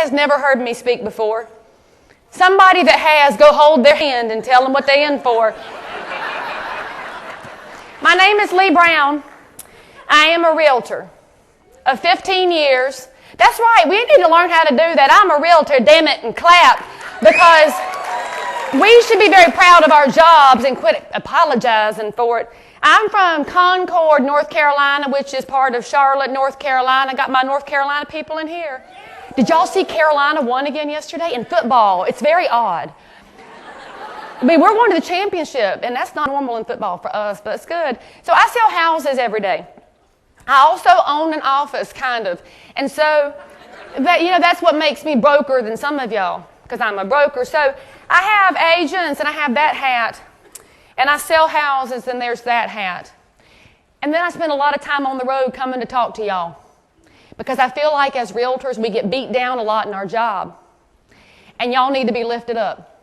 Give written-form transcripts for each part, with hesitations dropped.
has never heard me speak before? Somebody that has, go hold their hand and tell them what they're in for. My name is Leigh Brown. I am a realtor of 15 years. That's right, we need to learn how to do that. I'm a realtor, damn it, and clap, because we should be very proud of our jobs and quit apologizing for it. I'm from Concord, North Carolina, which is part of Charlotte, North Carolina. I got my North Carolina people in here. Did y'all see Carolina won again yesterday in football? It's very odd. I mean, we're going to the championship, and that's not normal in football for us, but it's good. So I sell houses every day. I also own an office, kind of. And so, that's what makes me broker than some of y'all, because I'm a broker. So I have agents, and I have that hat. And I sell houses, and there's that hat. And then I spend a lot of time on the road coming to talk to y'all. Because I feel like as realtors, we get beat down a lot in our job. And y'all need to be lifted up.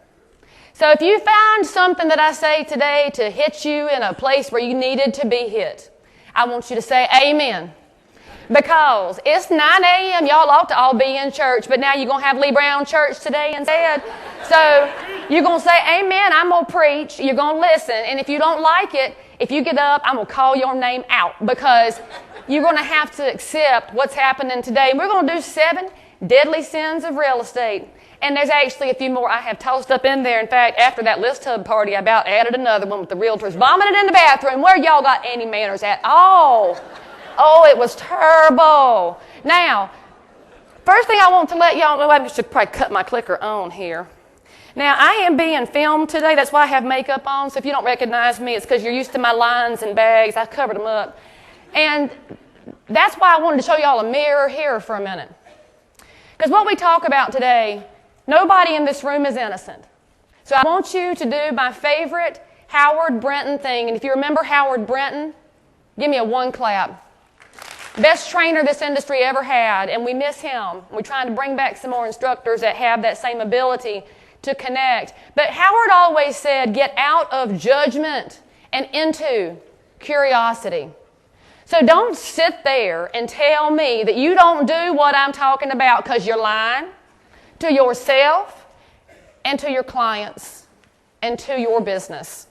So if you find something that I say today to hit you in a place where you needed to be hit, I want you to say amen. Because it's 9 a.m. Y'all ought to all be in church, but now you're going to have Leigh Brown Church today instead. So you're going to say amen. I'm going to preach. You're going to listen. And if you don't like it, if you get up, I'm going to call your name out, because you're going to have to accept what's happening today. We're going to do 7 deadly sins of real estate. And there's actually a few more I have tossed up in there. In fact, after that list hub party, I about added another one with the realtors vomited in the bathroom. Where y'all got any manners at all? Oh, it was terrible. Now, first thing I want to let y'all know, I should probably cut my clicker on here. Now, I am being filmed today. That's why I have makeup on. So if you don't recognize me, it's because you're used to my lines and bags. I covered them up. And that's why I wanted to show y'all a mirror here for a minute. Because what we talk about today, nobody in this room is innocent. So I want you to do my favorite Howard Brenton thing. And if you remember Howard Brenton, give me a 1 clap. Best trainer this industry ever had, and we miss him. We're trying to bring back some more instructors that have that same ability to connect. But Howard always said, get out of judgment and into curiosity. So don't sit there and tell me that you don't do what I'm talking about, because you're lying to yourself and to your clients and to your business.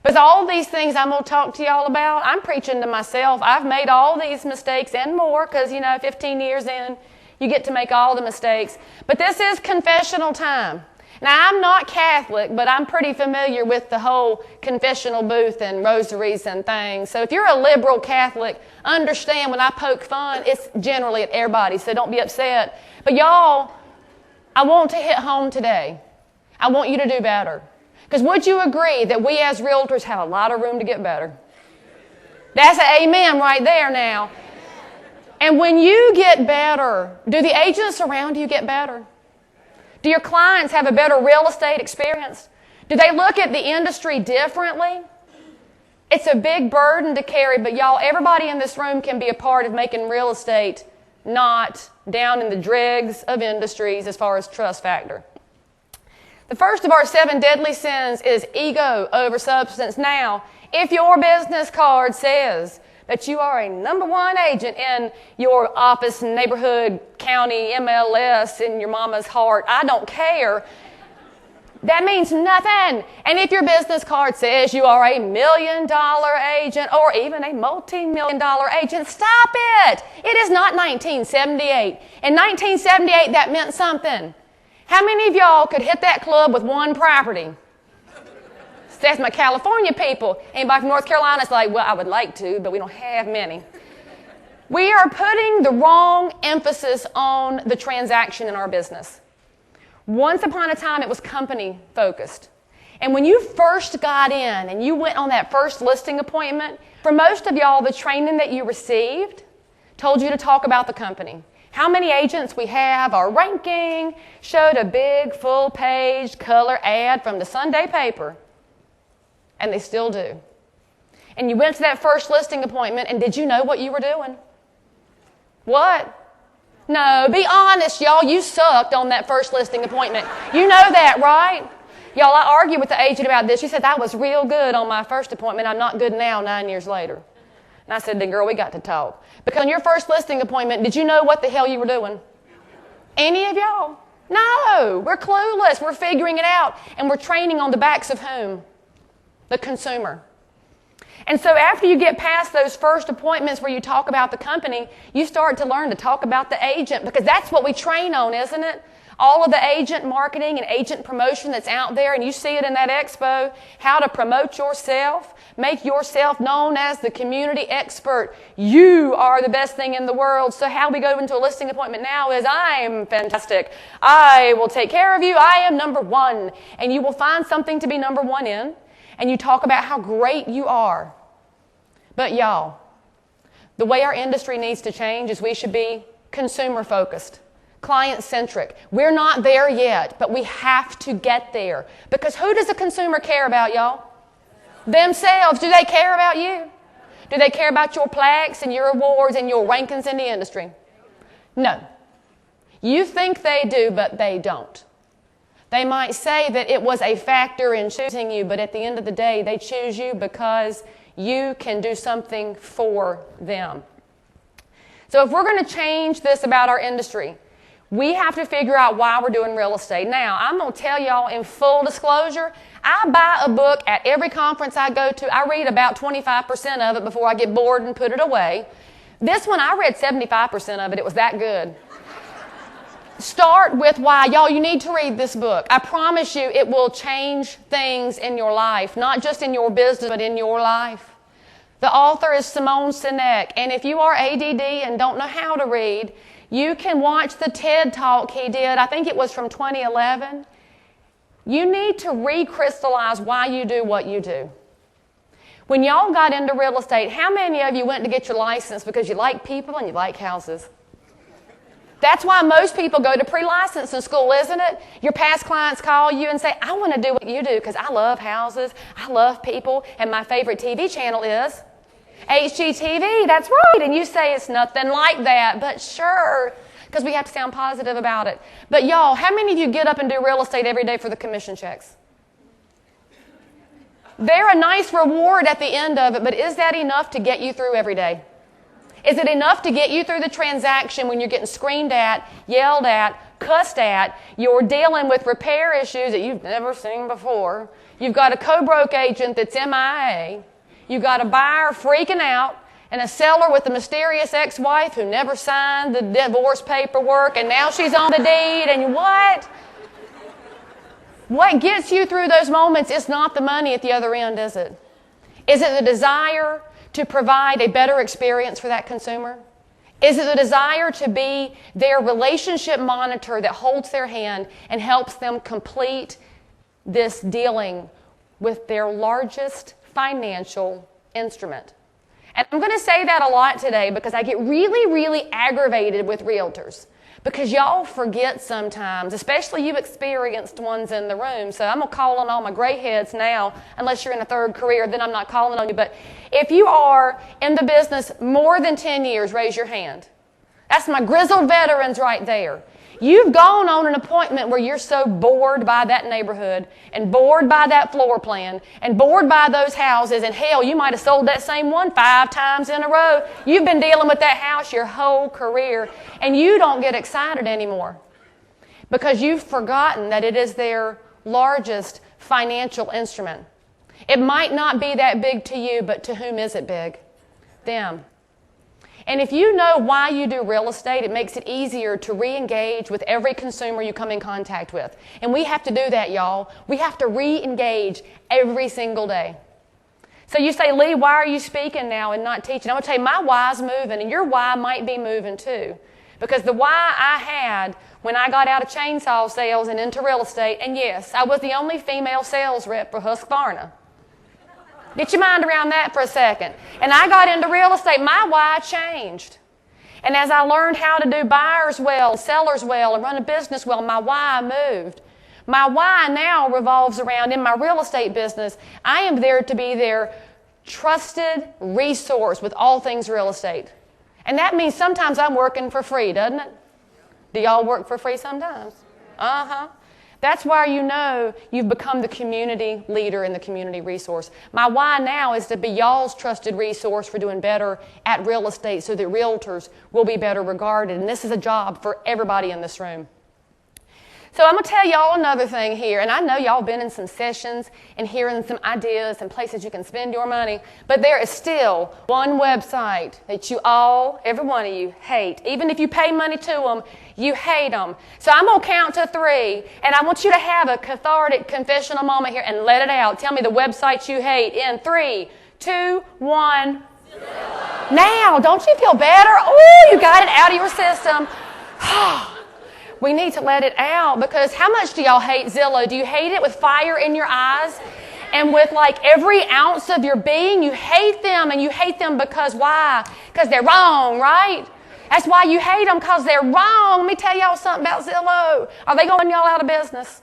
Because all these things I'm going to talk to y'all about, I'm preaching to myself. I've made all these mistakes and more, because, 15 years in, you get to make all the mistakes. But this is confessional time. Now, I'm not Catholic, but I'm pretty familiar with the whole confessional booth and rosaries and things. So if you're a liberal Catholic, understand when I poke fun, it's generally at everybody, so don't be upset. But y'all, I want to hit home today. I want you to do better. Because would you agree that we as realtors have a lot of room to get better? That's an amen right there now. And when you get better, do the agents around you get better? Do your clients have a better real estate experience? Do they look at the industry differently? It's a big burden to carry, but y'all, everybody in this room can be a part of making real estate not down in the dregs of industries as far as trust factor. The first of our 7 deadly sins is ego over substance. Now, if your business card says that you are a #1 agent in your office, neighborhood, county, MLS, in your mama's heart, I don't care, that means nothing. And if your business card says you are a $1 million agent or even a multi-million-dollar agent, stop it. It is not 1978. In 1978, that meant something. How many of y'all could hit that club with 1 property? That's my California people. Anybody from North Carolina is like, well, I would like to, but we don't have many. We are putting the wrong emphasis on the transaction in our business. Once upon a time, it was company focused. And when you first got in and you went on that first listing appointment, for most of y'all, the training that you received told you to talk about the company. How many agents we have, our ranking, showed a big full-page color ad from the Sunday paper. And they still do. And you went to that first listing appointment, and did you know what you were doing? What? No, be honest, y'all. You sucked on that first listing appointment. You know that, right? Y'all, I argued with the agent about this. She said, I was real good on my first appointment. I'm not good now, 9 years later. And I said, then girl, we got to talk. Because on your first listing appointment, did you know what the hell you were doing? Any of y'all? No, we're clueless. We're figuring it out. And we're training on the backs of whom? The consumer. And so after you get past those first appointments where you talk about the company, you start to learn to talk about the agent, because that's what we train on, isn't it? All of the agent marketing and agent promotion that's out there, and you see it in that expo, how to promote yourself, make yourself known as the community expert. You are the best thing in the world. So how we go into a listing appointment now is, I'm fantastic. I will take care of you. I am number one. And you will find something to be number one in. And you talk about how great you are. But y'all, the way our industry needs to change is we should be consumer-focused, client-centric. We're not there yet, but we have to get there. Because who does the consumer care about, y'all? Themselves. Do they care about you? Do they care about your plaques and your awards and your rankings in the industry? No. You think they do, but they don't. They might say that it was a factor in choosing you, but at the end of the day, they choose you because you can do something for them. So if we're going to change this about our industry, we have to figure out why we're doing real estate. Now, I'm going to tell y'all in full disclosure, I buy a book at every conference I go to. I read about 25% of it before I get bored and put it away. This one, I read 75% of it. It was that good. Start with why. Y'all, you need to read this book. I promise you it will change things in your life, not just in your business, but in your life. The author is Simone Sinek, and if you are ADD and don't know how to read, you can watch the TED Talk he did. I think it was from 2011. You need to recrystallize why you do what you do. When y'all got into real estate, how many of you went to get your license because you like people and you like houses? That's why most people go to pre-licensing school, isn't it? Your past clients call you and say, I want to do what you do because I love houses, I love people, and my favorite TV channel is HGTV. That's right. And you say it's nothing like that, but sure, because we have to sound positive about it. But y'all, how many of you get up and do real estate every day for the commission checks? They're a nice reward at the end of it, but is that enough to get you through every day? Is it enough to get you through the transaction when you're getting screamed at, yelled at, cussed at, you're dealing with repair issues that you've never seen before, you've got a co-broke agent that's MIA, you've got a buyer freaking out, and a seller with a mysterious ex-wife who never signed the divorce paperwork, and now she's on the deed, and what? What gets you through those moments is not the money at the other end, is it? Is it the desire to provide a better experience for that consumer? Is it the desire to be their relationship monitor that holds their hand and helps them complete this dealing with their largest financial instrument? And I'm going to say that a lot today because I get really, really aggravated with realtors because y'all forget sometimes, especially you experienced ones in the room. So I'm going to call on all my gray heads now, unless you're in a third career, then I'm not calling on you. But if you are in the business more than 10 years, raise your hand. That's my grizzled veterans right there. You've gone on an appointment where you're so bored by that neighborhood and bored by that floor plan and bored by those houses, and hell, you might have sold that same one 5 times in a row. You've been dealing with that house your whole career, and you don't get excited anymore because you've forgotten that it is their largest financial instrument. It might not be that big to you, but to whom is it big? Them. And if you know why you do real estate, it makes it easier to re-engage with every consumer you come in contact with. And we have to do that, y'all. We have to re-engage every single day. So you say, Leigh, why are you speaking now and not teaching? I'm going to tell you, my why's moving, and your why might be moving too. Because the why I had when I got out of chainsaw sales and into real estate, and yes, I was the only female sales rep for Husqvarna. Get your mind around that for a second. And I got into real estate. My why changed. And as I learned how to do buyers well, sellers well, and run a business well, my why moved. My why now revolves around, in my real estate business, I am there to be their trusted resource with all things real estate. And that means sometimes I'm working for free, doesn't it? Do y'all work for free sometimes? Uh-huh. That's why you know you've become the community leader and the community resource. My why now is to be y'all's trusted resource for doing better at real estate so that realtors will be better regarded. And this is a job for everybody in this room. So I'm going to tell y'all another thing here, and I know y'all been in some sessions and hearing some ideas and places you can spend your money, but there is still one website that you all, every one of you, hate. Even if you pay money to them, you hate them. So I'm going to count to 3, and I want you to have a cathartic confessional moment here and let it out. Tell me the websites you hate in 3, 2, 1. Now, don't you feel better? Oh, you got it out of your system. We need to let it out, because how much do y'all hate Zillow? Do you hate it with fire in your eyes and with like every ounce of your being? You hate them, and you hate them because why? Because they're wrong, right? That's why you hate them, because they're wrong. Let me tell y'all something about Zillow. Are they going y'all out of business?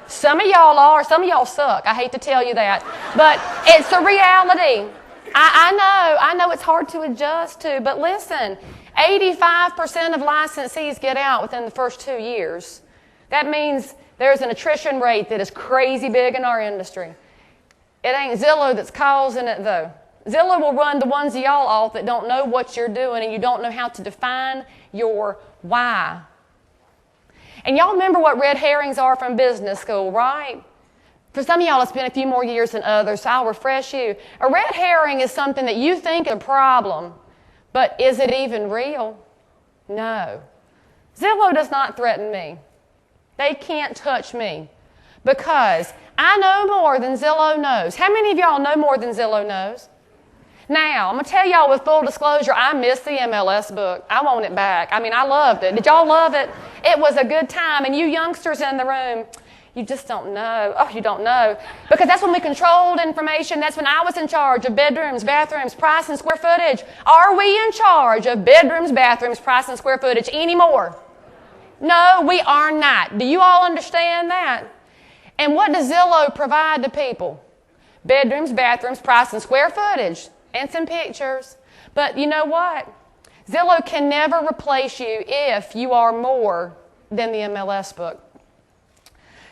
Some of y'all are. Some of y'all suck. I hate to tell you that. But it's a reality. I know it's hard to adjust to, but listen, 85% of licensees get out within the first 2 years. That means there's an attrition rate that is crazy big in our industry. It ain't Zillow that's causing it, though. Zillow will run the ones of y'all off that don't know what you're doing and you don't know how to define your why. And y'all remember what red herrings are from business school, right? For some of y'all, it's been a few more years than others, so I'll refresh you. A red herring is something that you think is a problem, but is it even real? No. Zillow does not threaten me. They can't touch me because I know more than Zillow knows. How many of y'all know more than Zillow knows? Now, I'm going to tell y'all with full disclosure, I missed the MLS book. I want it back. I mean, I loved it. Did y'all love it? It was a good time. And you youngsters in the room, you just don't know. Oh, you don't know. Because that's when we controlled information. That's when I was in charge of bedrooms, bathrooms, price, and square footage. Are we in charge of bedrooms, bathrooms, price, and square footage anymore? No, we are not. Do you all understand that? And what does Zillow provide to people? Bedrooms, bathrooms, price, and square footage. And some pictures. But you know what? Zillow can never replace you if you are more than the MLS book.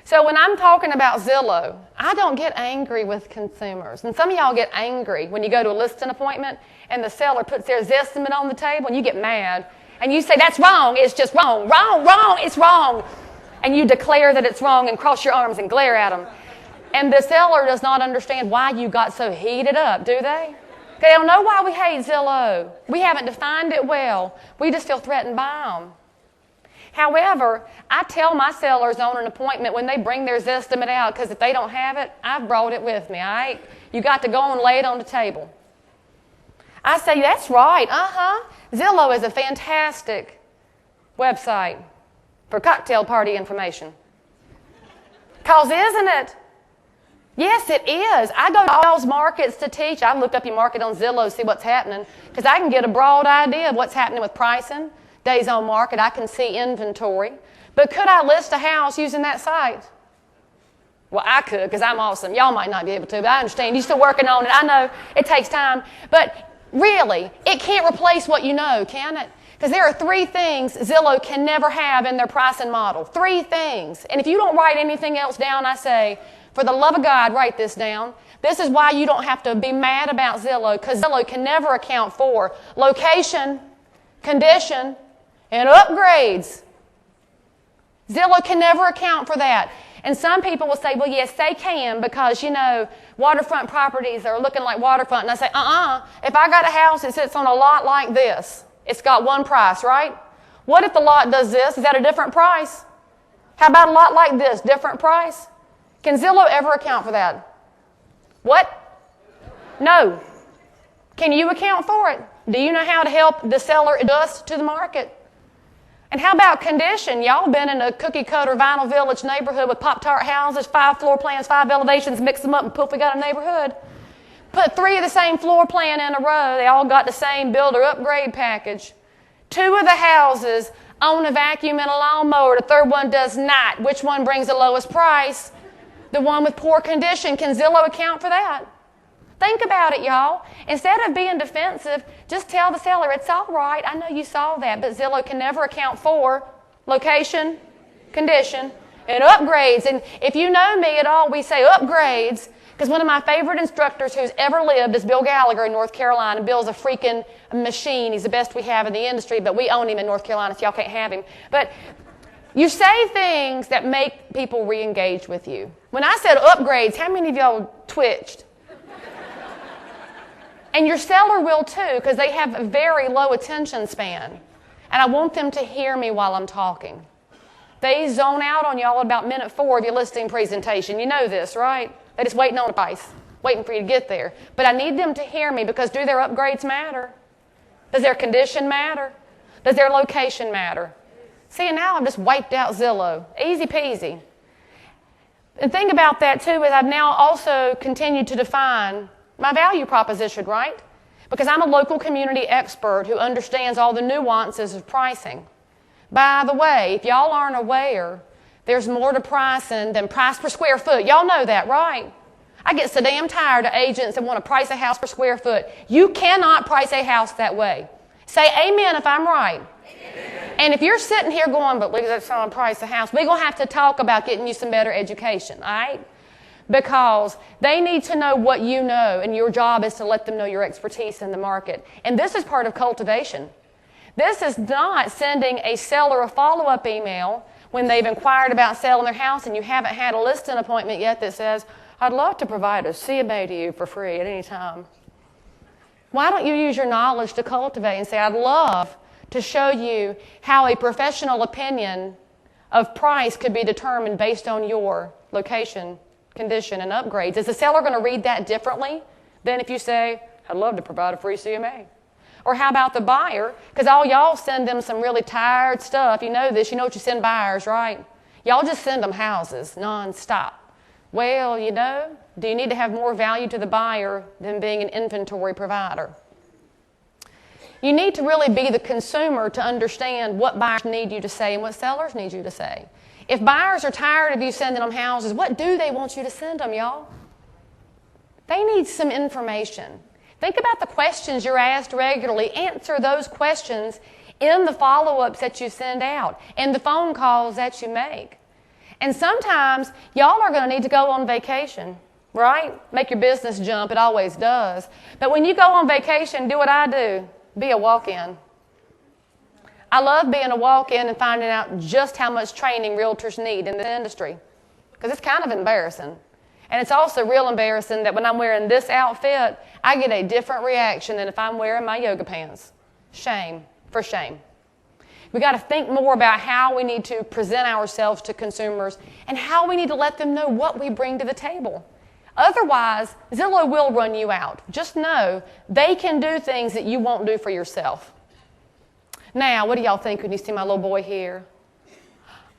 So when I'm talking about Zillow, I don't get angry with consumers. And some of y'all get angry when you go to a listing appointment and the seller puts their estimate on the table and you get mad. And you say, that's wrong, it's just wrong, wrong, it's wrong. And you declare that it's wrong and cross your arms and glare at them. And the seller does not understand why you got so heated up, do they? They don't know why we hate Zillow. We haven't defined it well. We just feel threatened by them. However, I tell my sellers on an appointment when they bring their estimate out, because if they don't have it, I've brought it with me, all right? You got to go and lay it on the table. I say, that's right, Zillow is a fantastic website for cocktail party information. Because isn't it? Yes, it is. I go to all those markets to teach. I looked up your market on Zillow to see what's happening, because I can get a broad idea of what's happening with pricing. Days on market, I can see inventory. But could I list a house using that site? Well, I could, because I'm awesome. Y'all might not be able to, but I understand. You're still working on it. I know it takes time. But really, it can't replace what you know, can it? Because there are 3 things Zillow can never have in their pricing model. 3 things. And if you don't write anything else down, I say, for the love of God, write this down. This is why you don't have to be mad about Zillow, because Zillow can never account for location, condition, and upgrades. Zillow can never account for that. And some people will say, well, yes, they can, because, waterfront properties are looking like waterfront. And I say, if I got a house that sits on a lot like this, it's got one price, right? What if the lot does this? Is that a different price? How about a lot like this? Different price? Can Zillow ever account for that? What? No. Can you account for it? Do you know how to help the seller adjust to the market? And how about condition? Y'all been in a cookie-cutter vinyl village neighborhood with Pop-Tart houses, 5 floor plans, 5 elevations, mix them up, and poof, we got a neighborhood. Put 3 of the same floor plan in a row. They all got the same builder upgrade package. 2 of the houses own a vacuum and a lawnmower. The 3rd one does not. Which one brings the lowest price? The one with poor condition. Can Zillow account for that? Think about it, y'all. Instead of being defensive, just tell the seller, it's all right, I know you saw that, but Zillow can never account for location, condition, and upgrades. And if you know me at all, we say upgrades, because one of my favorite instructors who's ever lived is Bill Gallagher in North Carolina. Bill's a freaking machine. He's the best we have in the industry, but we own him in North Carolina, so y'all can't have him. But You say things that make people re-engage with you. When I said upgrades, how many of y'all twitched? And your seller will too, because they have a very low attention span. And I want them to hear me while I'm talking. They zone out on y'all at about minute 4 of your listing presentation. You know this, right? They're just waiting on the price, waiting for you to get there. But I need them to hear me, because do their upgrades matter? Does their condition matter? Does their location matter? See, and now I've just wiped out Zillow. Easy peasy. The thing about that, too, is I've now also continued to define my value proposition, right? Because I'm a local community expert who understands all the nuances of pricing. By the way, if y'all aren't aware, there's more to pricing than price per square foot. Y'all know that, right? I get so damn tired of agents that want to price a house per square foot. You cannot price a house that way. Say amen if I'm right. Amen. And if you're sitting here going, but Leigh, that's not price a house, we're going to have to talk about getting you some better education, all right? Because they need to know what you know, and your job is to let them know your expertise in the market. And this is part of cultivation. This is not sending a seller a follow-up email when they've inquired about selling their house and you haven't had a listing appointment yet that says, I'd love to provide a CMA to you for free at any time. Why don't you use your knowledge to cultivate and say, I'd love to show you how a professional opinion of price could be determined based on your location, condition, and upgrades. Is the seller going to read that differently than if you say, I'd love to provide a free CMA? Or how about the buyer? Because all y'all send them some really tired stuff. You know this. You know what you send buyers, right? Y'all just send them houses nonstop. Well, you know, do you need to have more value to the buyer than being an inventory provider? You need to really be the consumer to understand what buyers need you to say and what sellers need you to say. If buyers are tired of you sending them houses, what do they want you to send them, y'all? They need some information. Think about the questions you're asked regularly. Answer those questions in the follow-ups that you send out, in the phone calls that you make. And sometimes y'all are going to need to go on vacation, right? Make your business jump. It always does. But when you go on vacation, do what I do. Be a walk-in. I love being a walk-in and finding out just how much training realtors need in the industry, because it's kind of embarrassing. And it's also real embarrassing that when I'm wearing this outfit, I get a different reaction than if I'm wearing my yoga pants. Shame, for shame. We got to think more about how we need to present ourselves to consumers and how we need to let them know what we bring to the table. Otherwise, Zillow will run you out. Just know they can do things that you won't do for yourself. Now, what do y'all think when you see my little boy here?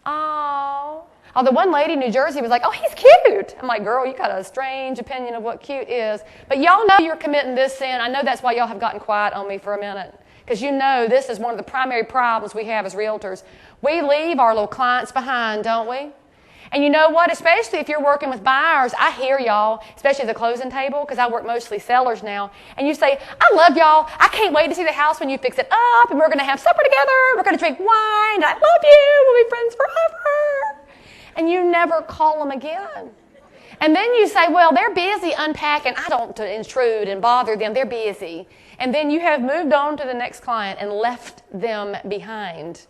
Oh, the one lady in New Jersey was like, oh, he's cute. I'm like, girl, you got a strange opinion of what cute is. But y'all know you're committing this sin. I know that's why y'all have gotten quiet on me for a minute. Because you know this is one of the primary problems we have as realtors. We leave our little clients behind, don't we? And you know what? Especially if you're working with buyers, I hear y'all, especially at the closing table, because I work mostly sellers now. And you say, I love y'all. I can't wait to see the house when you fix it up, and we're going to have supper together. We're going to drink wine. And I love you. We'll be friends forever. And you never call them again. And then you say, well, they're busy unpacking. I don't intrude and bother them. They're busy. And then you have moved on to the next client and left them behind.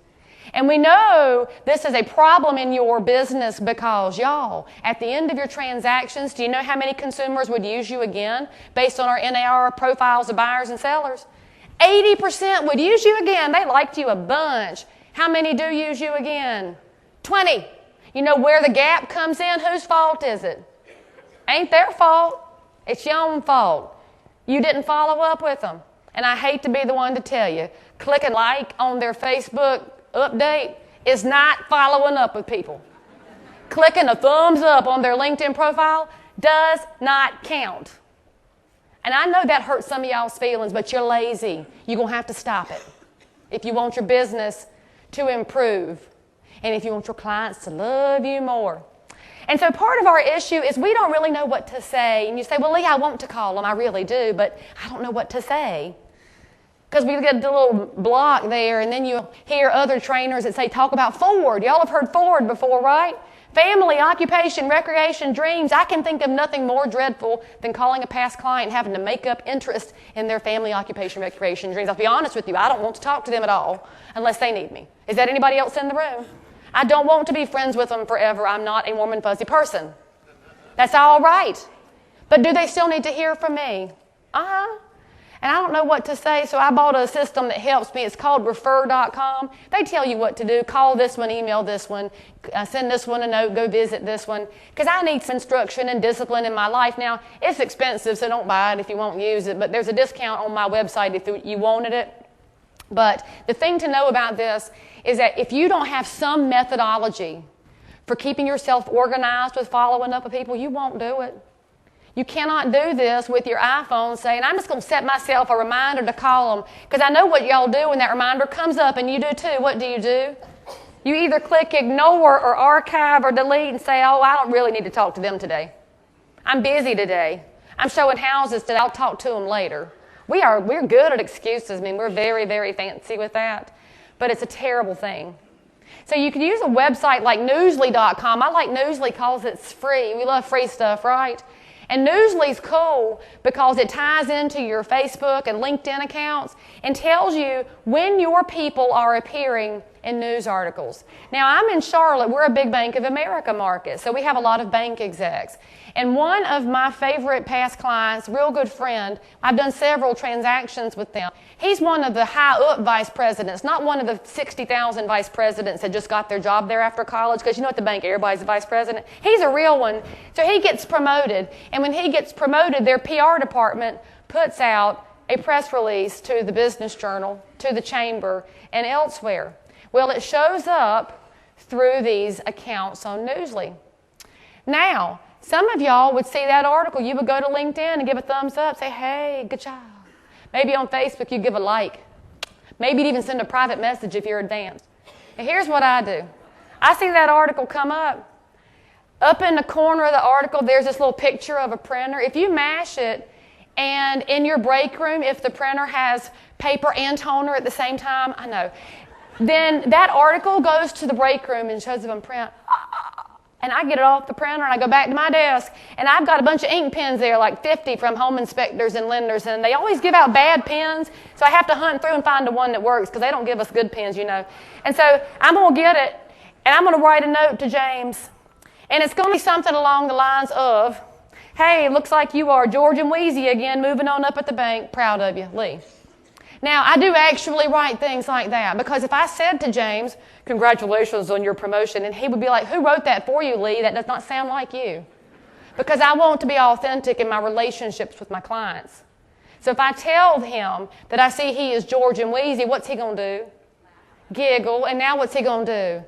And we know this is a problem in your business because, y'all, at the end of your transactions, do you know how many consumers would use you again based on our NAR profiles of buyers and sellers? 80% would use you again. They liked you a bunch. How many do use you again? 20. You know where the gap comes in? Whose fault is it? Ain't their fault. It's your own fault. You didn't follow up with them. And I hate to be the one to tell you, clicking like on their Facebook update is not following up with people. Clicking a thumbs up on their LinkedIn profile does not count. And I know that hurts some of y'all's feelings, but you're lazy. You're going to have to stop it if you want your business to improve and if you want your clients to love you more. And so part of our issue is we don't really know what to say. And you say, well, Leigh, I want to call them. I really do, but I don't know what to say. Because we get a little block there, and then you hear other trainers that say, talk about Ford. Y'all have heard Ford before, right? Family, occupation, recreation, dreams. I can think of nothing more dreadful than calling a past client and having to make up interest in their family, occupation, recreation, dreams. I'll be honest with you, I don't want to talk to them at all unless they need me. Is that anybody else in the room? I don't want to be friends with them forever. I'm not a warm and fuzzy person. That's all right. But do they still need to hear from me? Uh-huh. And I don't know what to say, so I bought a system that helps me. It's called refer.com. They tell you what to do. Call this one, email this one, send this one a note, go visit this one. Because I need some instruction and discipline in my life. Now, it's expensive, so don't buy it if you won't use it. But there's a discount on my website if you wanted it. But the thing to know about this is that if you don't have some methodology for keeping yourself organized with following up with people, you won't do it. You cannot do this with your iPhone saying, I'm just going to set myself a reminder to call them. Because I know what y'all do when that reminder comes up, and you do too. What do? You either click ignore or archive or delete and say, oh, I don't really need to talk to them today. I'm busy today. I'm showing houses today. I'll talk to them later. We're good at excuses. I mean, we're very, very fancy with that. But it's a terrible thing. So you can use a website like Newsly.com. I like Newsly because it's free. We love free stuff, right? And Newsly's cool because it ties into your Facebook and LinkedIn accounts and tells you when your people are appearing in news articles. Now, I'm in Charlotte. We're a big Bank of America market, so we have a lot of bank execs. And one of my favorite past clients, real good friend, I've done several transactions with them. He's one of the high-up vice presidents, not one of the 60,000 vice presidents that just got their job there after college, because you know at the bank, everybody's a vice president. He's a real one. So he gets promoted, and when he gets promoted, their PR department puts out a press release to the Business Journal, to the Chamber, and elsewhere. Well, it shows up through these accounts on Newsly. Now, some of y'all would see that article. You would go to LinkedIn and give a thumbs up, say, hey, good job. Maybe on Facebook you give a like. Maybe you'd even send a private message if you're advanced. And here's what I do. I see that article come up. Up in the corner of the article, there's this little picture of a printer. If you mash it, and in your break room, if the printer has paper and toner at the same time, I know, then that article goes to the break room and shows them print. And I get it off the printer and I go back to my desk and I've got a bunch of ink pens there, like 50 from home inspectors and lenders, and they always give out bad pens, so I have to hunt through and find the one that works because they don't give us good pens, you know. And so I'm going to get it and I'm going to write a note to James, and it's going to be something along the lines of, hey, looks like you are George and Wheezy again, moving on up at the bank. Proud of you, Leigh. Now, I do actually write things like that because if I said to James, congratulations on your promotion, and he would be like, who wrote that for you, Leigh? That does not sound like you. Because I want to be authentic in my relationships with my clients. So if I tell him that I see he is George and Wheezy, what's he going to do? Giggle. And now what's he going to do?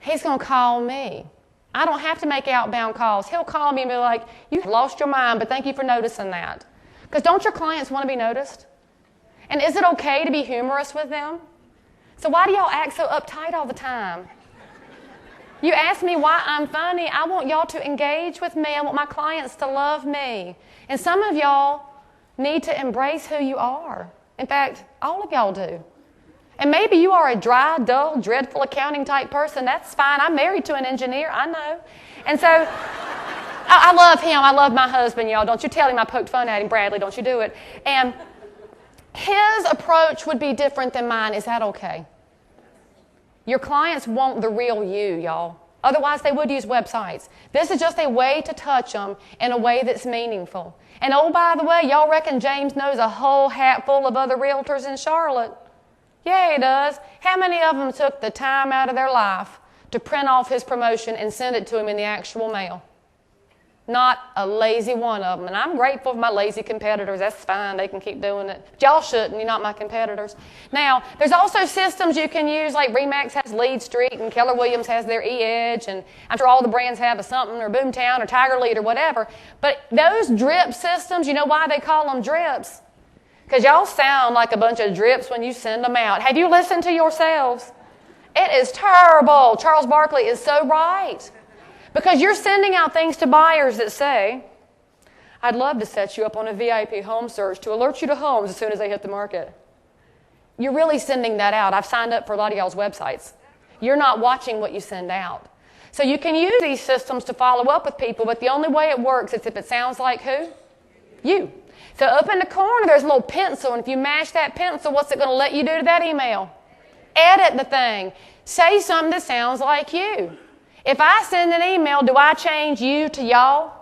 He's going to call me. I don't have to make outbound calls. He'll call me and be like, you lost your mind, but thank you for noticing that. Because don't your clients want to be noticed? And is it okay to be humorous with them? So why do y'all act so uptight all the time? You ask me why I'm funny. I want y'all to engage with me. I want my clients to love me. And some of y'all need to embrace who you are. In fact, all of y'all do. And maybe you are a dry, dull, dreadful accounting type person. That's fine. I'm married to an engineer. I know. And so I love him. I love my husband, y'all. Don't you tell him I poked fun at him, Bradley. Don't you do it. And his approach would be different than mine. Is that okay? Your clients want the real you, y'all. Otherwise, they would use websites. This is just a way to touch them in a way that's meaningful. And oh, by the way, y'all reckon James knows a whole hat full of other realtors in Charlotte? Yeah, he does. How many of them took the time out of their life to print off his promotion and send it to him in the actual mail? Not a lazy one of them. And I'm grateful for my lazy competitors. That's fine. They can keep doing it. But y'all shouldn't. You're not my competitors. Now, there's also systems you can use, like Remax has Lead Street and Keller Williams has their E-Edge, and I'm sure all the brands have a something, or Boomtown or Tiger Lead or whatever. But those drip systems, you know why they call them drips? Because y'all sound like a bunch of drips when you send them out. Have you listened to yourselves? It is terrible. Charles Barkley is so right. Because you're sending out things to buyers that say, I'd love to set you up on a VIP home search to alert you to homes as soon as they hit the market. You're really sending that out. I've signed up for a lot of y'all's websites. You're not watching what you send out. So you can use these systems to follow up with people, but the only way it works is if it sounds like who? You. So up in the corner, there's a little pencil, and if you mash that pencil, what's it going to let you do to that email? Edit the thing. Say something that sounds like you. If I send an email, do I change you to y'all?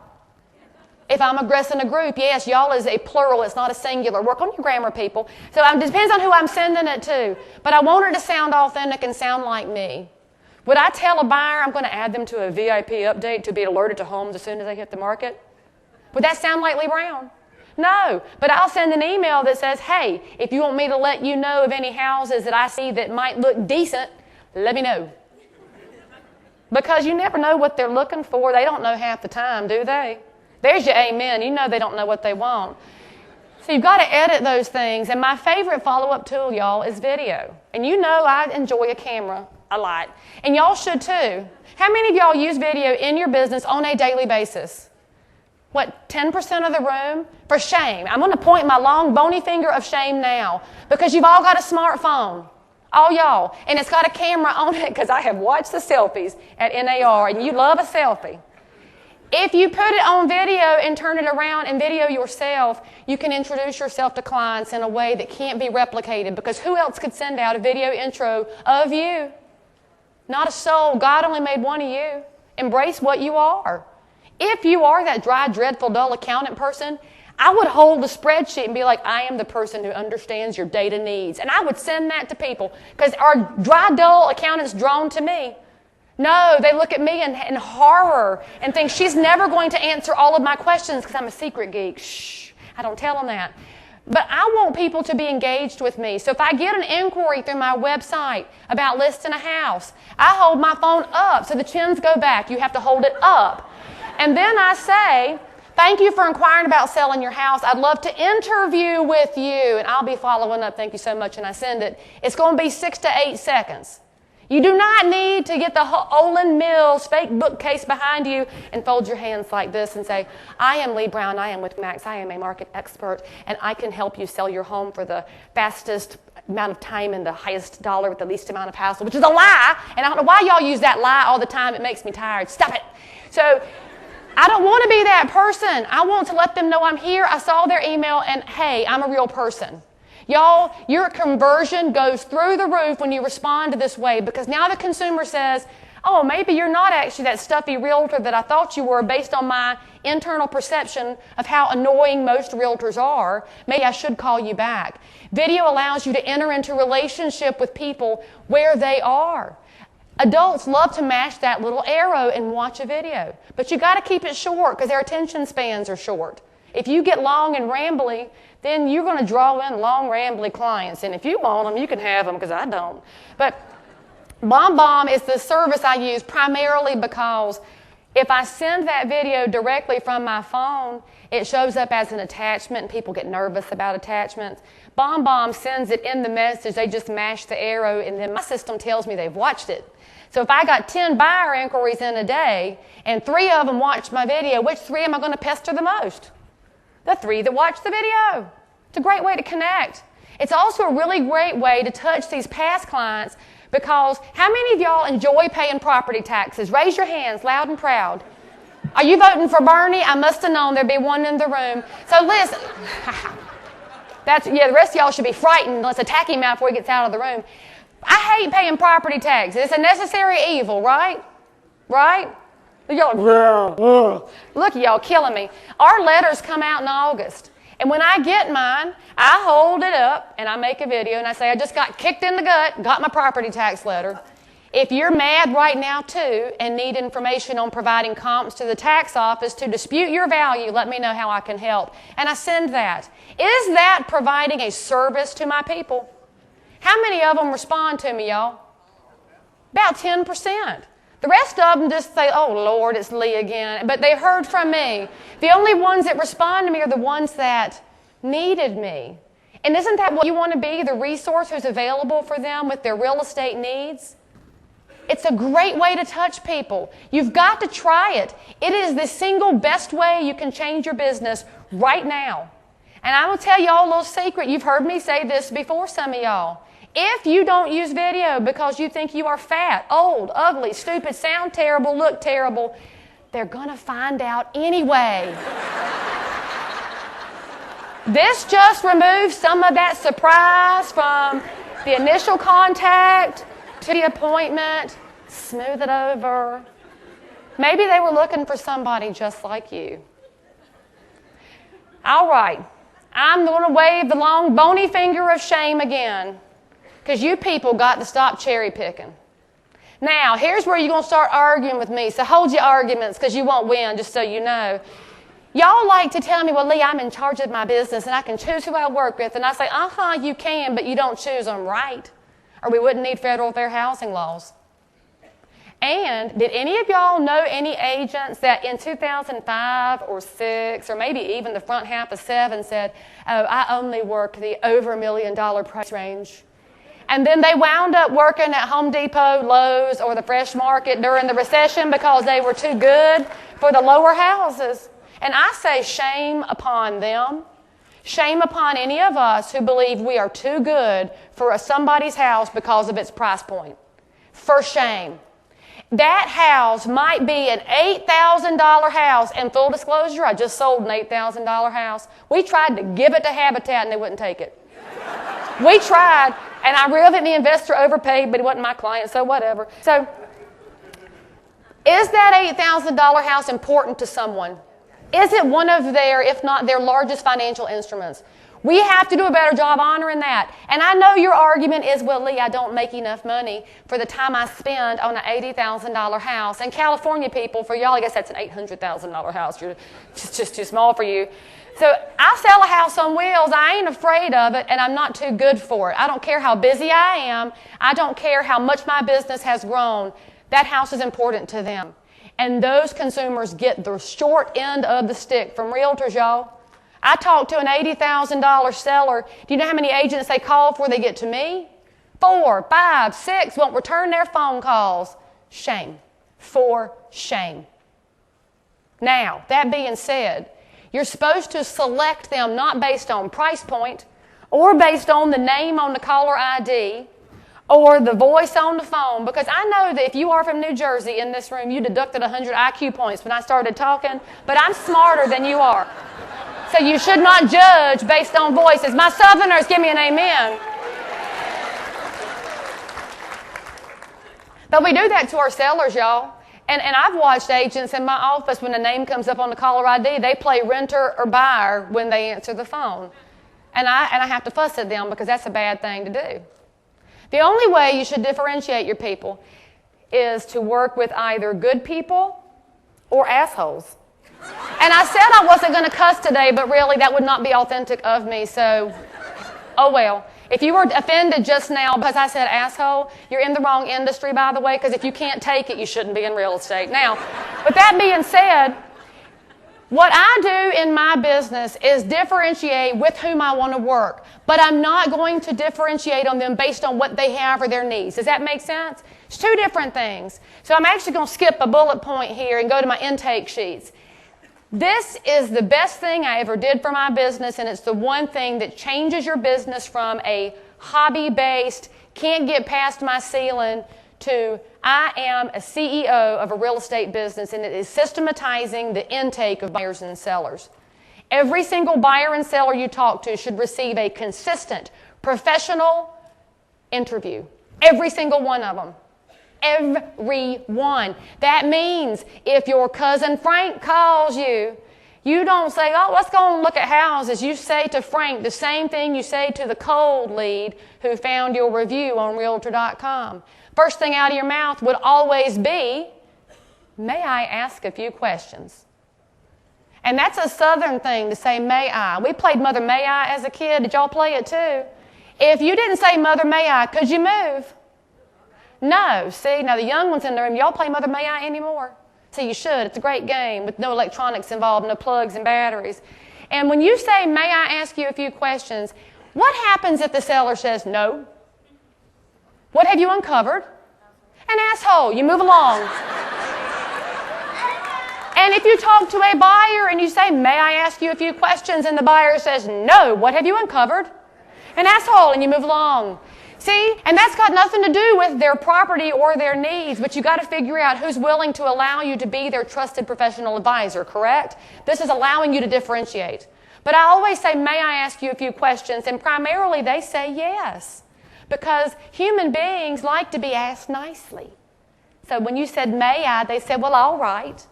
If I'm addressing a group, yes, y'all is a plural. It's not a singular. Work on your grammar, people. So it depends on who I'm sending it to. But I want it to sound authentic and sound like me. Would I tell a buyer I'm going to add them to a VIP update to be alerted to homes as soon as they hit the market? Would that sound like Leigh Brown? No, but I'll send an email that says, hey, if you want me to let you know of any houses that I see that might look decent, let me know. Because you never know what they're looking for. They don't know half the time, do they? There's your amen. You know they don't know what they want. So you've got to edit those things. And my favorite follow-up tool, y'all, is video. And you know I enjoy a camera a lot. And y'all should too. How many of y'all use video in your business on a daily basis? What, 10% of the room? For shame. I'm going to point my long bony finger of shame now because you've all got a smartphone. All y'all. And it's got a camera on it because I have watched the selfies at NAR and you love a selfie. If you put it on video and turn it around and video yourself, you can introduce yourself to clients in a way that can't be replicated because who else could send out a video intro of you? Not a soul. God only made one of you. Embrace what you are. If you are that dry, dreadful, dull accountant person, I would hold the spreadsheet and be like, I am the person who understands your data needs. And I would send that to people because are dry, dull accountants drawn to me? No, they look at me in horror and think she's never going to answer all of my questions because I'm a secret geek. Shh, I don't tell them that. But I want people to be engaged with me. So if I get an inquiry through my website about listing a house, I hold my phone up so the chins go back. You have to hold it up. And then I say, thank you for inquiring about selling your house. I'd love to interview with you. And I'll be following up. Thank you so much. And I send it. It's going to be 6 to 8 seconds. You do not need to get the Olin Mills fake bookcase behind you and fold your hands like this and say, I am Leigh Brown, I am with Max, I am a market expert, and I can help you sell your home for the fastest amount of time and the highest dollar with the least amount of hassle, which is a lie, and I don't know why y'all use that lie all the time. It makes me tired. Stop it. So I don't want to be that person. I want to let them know I'm here. I saw their email, and hey, I'm a real person. Y'all, your conversion goes through the roof when you respond to this way because now the consumer says, oh, maybe you're not actually that stuffy realtor that I thought you were based on my internal perception of how annoying most realtors are. Maybe I should call you back. Video allows you to enter into relationship with people where they are. Adults love to mash that little arrow and watch a video, but you got to keep it short because their attention spans are short. If you get long and rambly, then you're going to draw in long, rambly clients. And if you want them, you can have them because I don't. But BombBomb is the service I use primarily because if I send that video directly from my phone, it shows up as an attachment and people get nervous about attachments. BombBomb sends it in the message. They just mash the arrow and then my system tells me they've watched it. So if I got 10 buyer inquiries in a day and 3 of them watched my video, which 3 am I going to pester the most? The 3 that watch the video. It's a great way to connect. It's also a really great way to touch these past clients because how many of y'all enjoy paying property taxes? Raise your hands loud and proud. Are you voting for Bernie? I must have known there'd be one in the room. So listen, the rest of y'all should be frightened. Let's attack him out before he gets out of the room. I hate paying property taxes. It's a necessary evil, right? Right? Y'all, look, y'all killing me. Our letters come out in August. And when I get mine, I hold it up and I make a video and I say, I just got kicked in the gut, got my property tax letter. If you're mad right now too and need information on providing comps to the tax office to dispute your value, let me know how I can help. And I send that. Is that providing a service to my people? How many of them respond to me, y'all? About 10%. The rest of them just say, oh, Lord, it's Leigh again. But they heard from me. The only ones that respond to me are the ones that needed me. And isn't that what you want to be, the resource who's available for them with their real estate needs? It's a great way to touch people. You've got to try it. It is the single best way you can change your business right now. And I will tell y'all a little secret. You've heard me say this before, some of y'all. If you don't use video because you think you are fat, old, ugly, stupid, sound terrible, look terrible, they're going to find out anyway. This just removes some of that surprise from The initial contact to the appointment, smooth it over. Maybe they were looking for somebody just like you. All right, I'm going to wave the long bony finger of shame again, because you people got to stop cherry picking. Now, here's where you're going to start arguing with me, so hold your arguments because you won't win, just so you know. Y'all like to tell me, well, Leigh, I'm in charge of my business and I can choose who I work with. And I say, you can, but you don't choose them right, or we wouldn't need federal fair housing laws. And did any of y'all know any agents that in 2005 or 6, or maybe even the front half of 7 said, oh, I only work the over $1 million price range? And then they wound up working at Home Depot, Lowe's, or the Fresh Market during the recession because they were too good for the lower houses. And I say shame upon them. Shame upon any of us who believe we are too good for somebody's house because of its price point. For shame. That house might be an $8,000 house. And full disclosure, I just sold an $8,000 house. We tried to give it to Habitat and they wouldn't take it. We tried, and I realized the investor overpaid, but he wasn't my client, so whatever. So, is that $8,000 house important to someone? Is it one of their, if not their largest financial instruments? We have to do a better job honoring that. And I know your argument is, well, Leigh, I don't make enough money for the time I spend on an $80,000 house. And California people, for y'all, I guess that's an $800,000 house. You're just too small for you. So I sell a house on wheels. I ain't afraid of it, and I'm not too good for it. I don't care how busy I am. I don't care how much my business has grown. That house is important to them. And those consumers get the short end of the stick from realtors, y'all. I talked to an $80,000 seller. Do you know how many agents they call before they get to me? 4, 5, 6 won't return their phone calls. Shame. For shame. Now, that being said, you're supposed to select them not based on price point or based on the name on the caller ID or the voice on the phone, because I know that if you are from New Jersey in this room, you deducted 100 IQ points when I started talking, but I'm smarter than you are. So you should not judge based on voices. My Southerners, give me an amen. But we do that to our sellers, y'all. And I've watched agents in my office, when the name comes up on the caller ID, they play renter or buyer when they answer the phone. And I have to fuss at them because that's a bad thing to do. The only way you should differentiate your people is to work with either good people or assholes. And I said I wasn't going to cuss today, but really that would not be authentic of me, so oh well. If you were offended just now because I said asshole, you're in the wrong industry, by the way, because if you can't take it, you shouldn't be in real estate. Now, with that being said, what I do in my business is differentiate with whom I want to work, but I'm not going to differentiate on them based on what they have or their needs. Does that make sense? It's two different things. So I'm actually going to skip a bullet point here and go to my intake sheets. This is the best thing I ever did for my business, and it's the one thing that changes your business from a hobby-based, can't get past my ceiling, to I am a CEO of a real estate business, and it is systematizing the intake of buyers and sellers. Every single buyer and seller you talk to should receive a consistent, professional interview. Every single one of them. Everyone. That means if your cousin Frank calls you, you don't say, oh, let's go and look at houses. You say to Frank the same thing you say to the cold lead who found your review on Realtor.com. First thing out of your mouth would always be, may I ask a few questions? And that's a Southern thing to say, may I. We played Mother May I as a kid. Did y'all play it too? If you didn't say Mother May I, could you move? No. See, now the young ones in the room, y'all play Mother May I anymore? See, you should. It's a great game with no electronics involved, no plugs and batteries. And when you say, may I ask you a few questions, what happens if the seller says no? What have you uncovered? An asshole. You move along. And if you talk to a buyer and you say, may I ask you a few questions, and the buyer says no, what have you uncovered? An asshole, and you move along. See, and that's got nothing to do with their property or their needs, but you got to figure out who's willing to allow you to be their trusted professional advisor, correct? This is allowing you to differentiate. But I always say, may I ask you a few questions? And primarily they say yes. because human beings like to be asked nicely. So when you said, may I, they said, well, all right.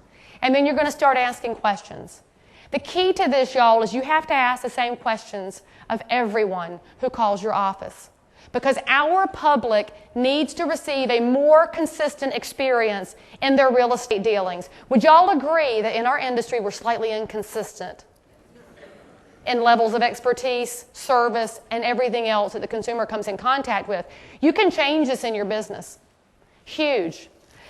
And then you're going to start asking questions. The key to this, y'all, is you have to ask the same questions of everyone who calls your office. Because our public needs to receive a more consistent experience in their real estate dealings. Would y'all agree that in our industry we're slightly inconsistent in levels of expertise, service, and everything else that the consumer comes in contact with? You can change this in your business. Huge.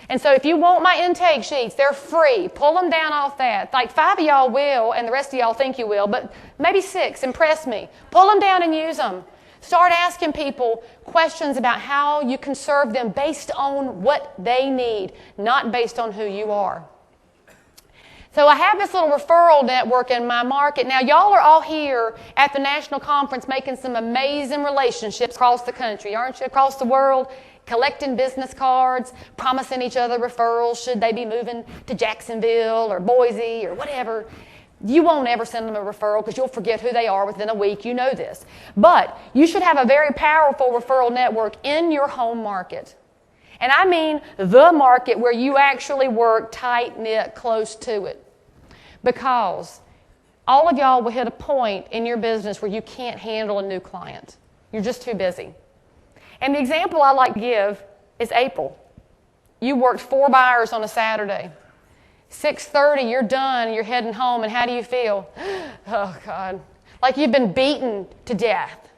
And so if you want my intake sheets, they're free. Pull them down off that. Like 5 of y'all will, and the rest of y'all think you will, but maybe 6. Impress me. Pull them down and use them. Start asking people questions about how you can serve them based on what they need, not based on who you are. So I have this little referral network in my market. Now, y'all are all here at the national conference making some amazing relationships across the country, aren't you? Across the world, collecting business cards, promising each other referrals should they be moving to Jacksonville or Boise or whatever. You won't ever send them a referral because you'll forget who they are within a week. You know this. But you should have a very powerful referral network in your home market. And I mean the market where you actually work tight-knit close to it. Because all of y'all will hit a point in your business where you can't handle a new client. You're just too busy. And the example I like to give is April. You worked 4 buyers on a Saturday. 6:30, you're done, you're heading home, and how do you feel? Oh, God. Like you've been beaten to death.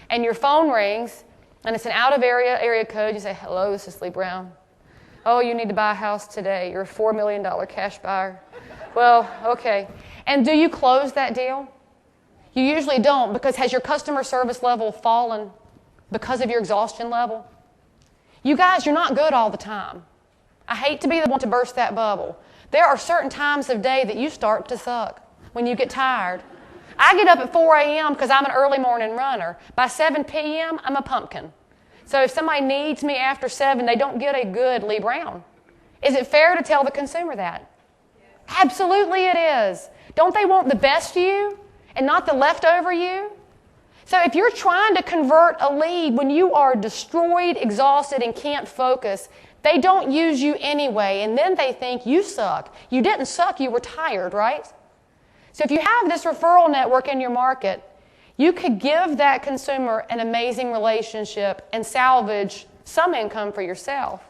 And your phone rings, and it's an area code. You say, hello, this is Leigh Brown. Oh, you need to buy a house today. You're a $4 million cash buyer. Well, okay. And do you close that deal? You usually don't, because has your customer service level fallen because of your exhaustion level? You guys, you're not good all the time. I hate to be the one to burst that bubble. There are certain times of day that you start to suck when you get tired. I get up at 4 a.m. because I'm an early morning runner. By 7 p.m., I'm a pumpkin. So if somebody needs me after 7, they don't get a good Leigh Brown. Is it fair to tell the consumer that? Absolutely it is. Don't they want the best you and not the leftover you? So if you're trying to convert a lead when you are destroyed, exhausted, and can't focus, they don't use you anyway, and then they think you suck. You didn't suck, you were tired, right? So if you have this referral network in your market, you could give that consumer an amazing relationship and salvage some income for yourself.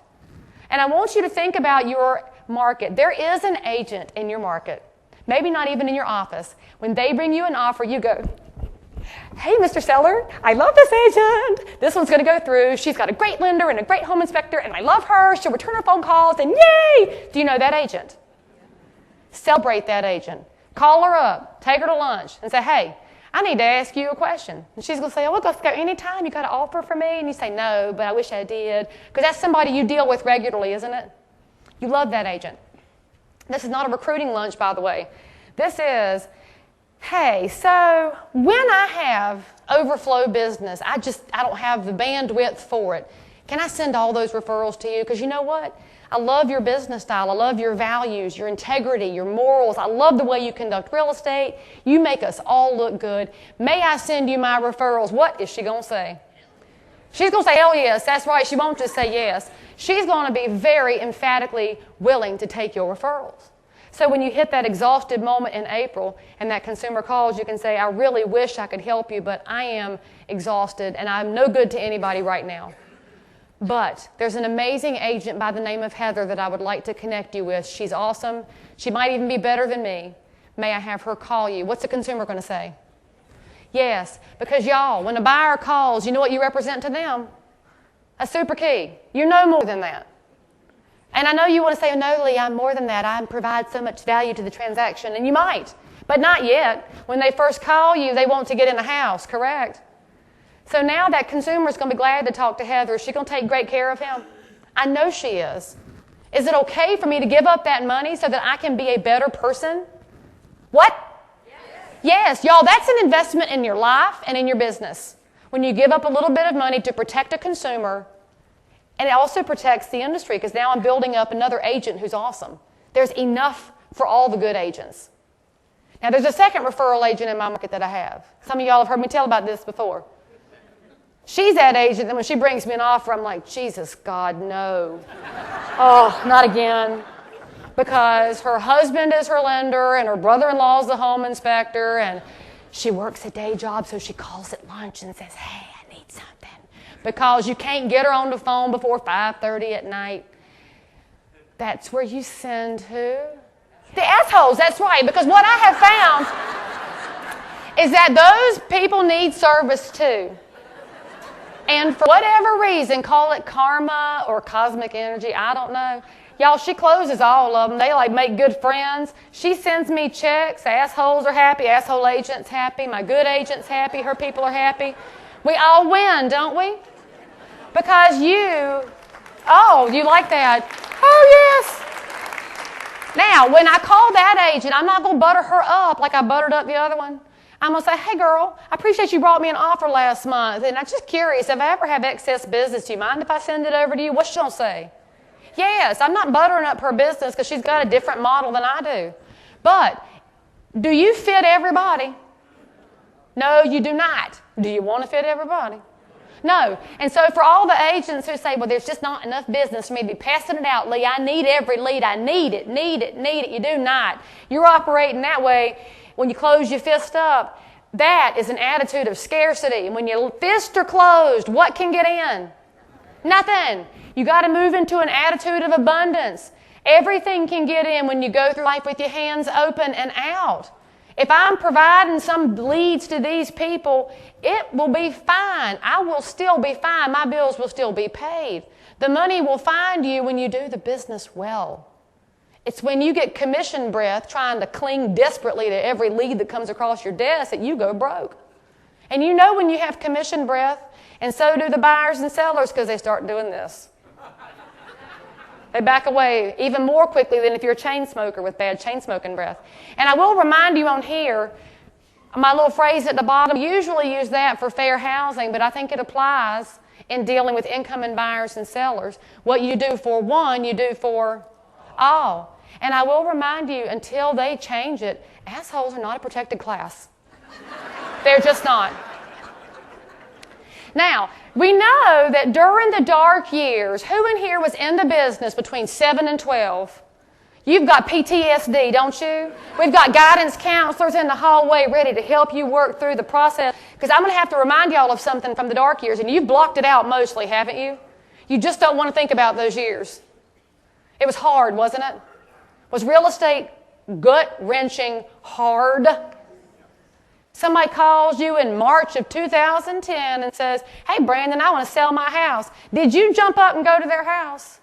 And I want you to think about your market. There is an agent in your market, maybe not even in your office. When they bring you an offer, you go, hey, Mr. Seller, I love this agent. This one's going to go through. She's got a great lender and a great home inspector, and I love her. She'll return her phone calls, and yay! Do you know that agent? Celebrate that agent. Call her up. Take her to lunch and say, hey, I need to ask you a question. And she's going to say, oh, let's go anytime. You got an offer for me? And you say, no, but I wish I did. Because that's somebody you deal with regularly, isn't it? You love that agent. This is not a recruiting lunch, by the way. This is, hey, so when I have overflow business, I don't have the bandwidth for it. Can I send all those referrals to you? Because you know what? I love your business style. I love your values, your integrity, your morals. I love the way you conduct real estate. You make us all look good. May I send you my referrals? What is she going to say? She's going to say, hell yes. That's right. She won't just say yes. She's going to be very emphatically willing to take your referrals. So when you hit that exhausted moment in April and that consumer calls, you can say, I really wish I could help you, but I am exhausted and I'm no good to anybody right now. But there's an amazing agent by the name of Heather that I would like to connect you with. She's awesome. She might even be better than me. May I have her call you? What's the consumer going to say? Yes, because y'all, when a buyer calls, you know what you represent to them? A super key. You're no more than that. And I know you want to say, no, Leigh, I'm more than that. I provide so much value to the transaction. And you might, but not yet. When they first call you, they want to get in the house, correct? So now that consumer is going to be glad to talk to Heather. Is she going to take great care of him? I know she is. Is it okay for me to give up that money so that I can be a better person? What? Yes, y'all, that's an investment in your life and in your business. When you give up a little bit of money to protect a consumer, and it also protects the industry because now I'm building up another agent who's awesome. There's enough for all the good agents. Now, there's a second referral agent in my market that I have. Some of y'all have heard me tell about this before. She's that agent that when she brings me an offer, I'm like, Jesus, God, no. Oh, not again. Because her husband is her lender and her brother-in-law is the home inspector and she works a day job, so she calls at lunch and says, hey, I need something. Because you can't get her on the phone before 5:30 at night. That's where you send who? The assholes, that's right. Because what I have found is that those people need service too. And for whatever reason, call it karma or cosmic energy, I don't know. Y'all, she closes all of them. They like make good friends. She sends me checks. Assholes are happy. Asshole agent's happy. My good agent's happy. Her people are happy. We all win, don't we? Because you like that. Oh, yes. Now, when I call that agent, I'm not going to butter her up like I buttered up the other one. I'm going to say, hey, girl, I appreciate you brought me an offer last month. And I'm just curious, if I ever have excess business, do you mind if I send it over to you? What's she going to say? Yes, I'm not buttering up her business because she's got a different model than I do. But do you fit everybody? No, you do not. Do you want to fit everybody? No. And so for all the agents who say, well, there's just not enough business for me to be passing it out, Leigh, I need every lead. I need it. You do not. You're operating that way when you close your fist up. That is an attitude of scarcity. And when your fists are closed, what can get in? Nothing. You got to move into an attitude of abundance. Everything can get in when you go through life with your hands open and out. If I'm providing some leads to these people, it will be fine. I will still be fine. My bills will still be paid. The money will find you when you do the business well. It's when you get commission breath trying to cling desperately to every lead that comes across your desk that you go broke. And you know when you have commission breath, and so do the buyers and sellers because they start doing this. They back away even more quickly than if you're a chain smoker with bad chain smoking breath. And I will remind you on here, my little phrase at the bottom, I usually use that for fair housing, but I think it applies in dealing with incoming buyers and sellers. What you do for one, you do for all. And I will remind you, until they change it, assholes are not a protected class. They're just not. Now, we know that during the dark years, who in here was in the business between 7 and 12? You've got PTSD, don't you? We've got guidance counselors in the hallway ready to help you work through the process. Because I'm going to have to remind y'all of something from the dark years, and you've blocked it out mostly, haven't you? You just don't want to think about those years. It was hard, wasn't it? Was real estate gut-wrenching hard? Somebody calls you in March of 2010 and says, hey, Brandon, I want to sell my house. Did you jump up and go to their house?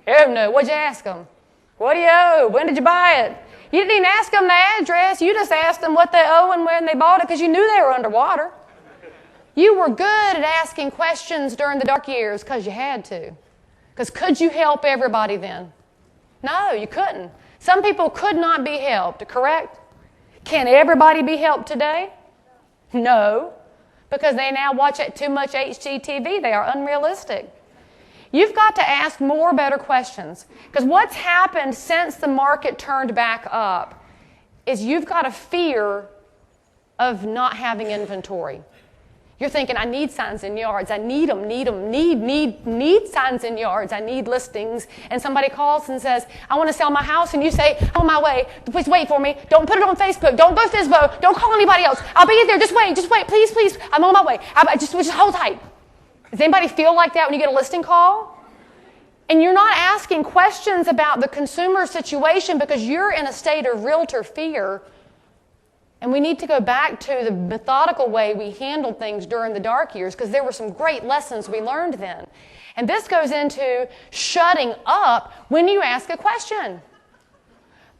Oh, no. What'd you ask them? What do you owe? When did you buy it? You didn't even ask them the address. You just asked them what they owe and when they bought it because you knew they were underwater. You were good at asking questions during the dark years because you had to. Because could you help everybody then? No, you couldn't. Some people could not be helped, correct? Can everybody be helped today? No, because they now watch too much HGTV. They are unrealistic. You've got to ask more better questions, because what's happened since the market turned back up is you've got a fear of not having inventory. You're thinking, I need signs in yards. I need them, need signs in yards. I need listings. And somebody calls and says, I want to sell my house. And you say, on my way. Please wait for me. Don't put it on Facebook. Don't go FISBO. Don't call anybody else. I'll be there. Just wait. Please. I'm on my way. Just hold tight. Does anybody feel like that when you get a listing call? And you're not asking questions about the consumer situation because you're in a state of realtor fear. And we need to go back to the methodical way we handled things during the dark years because there were some great lessons we learned then. And this goes into shutting up when you ask a question.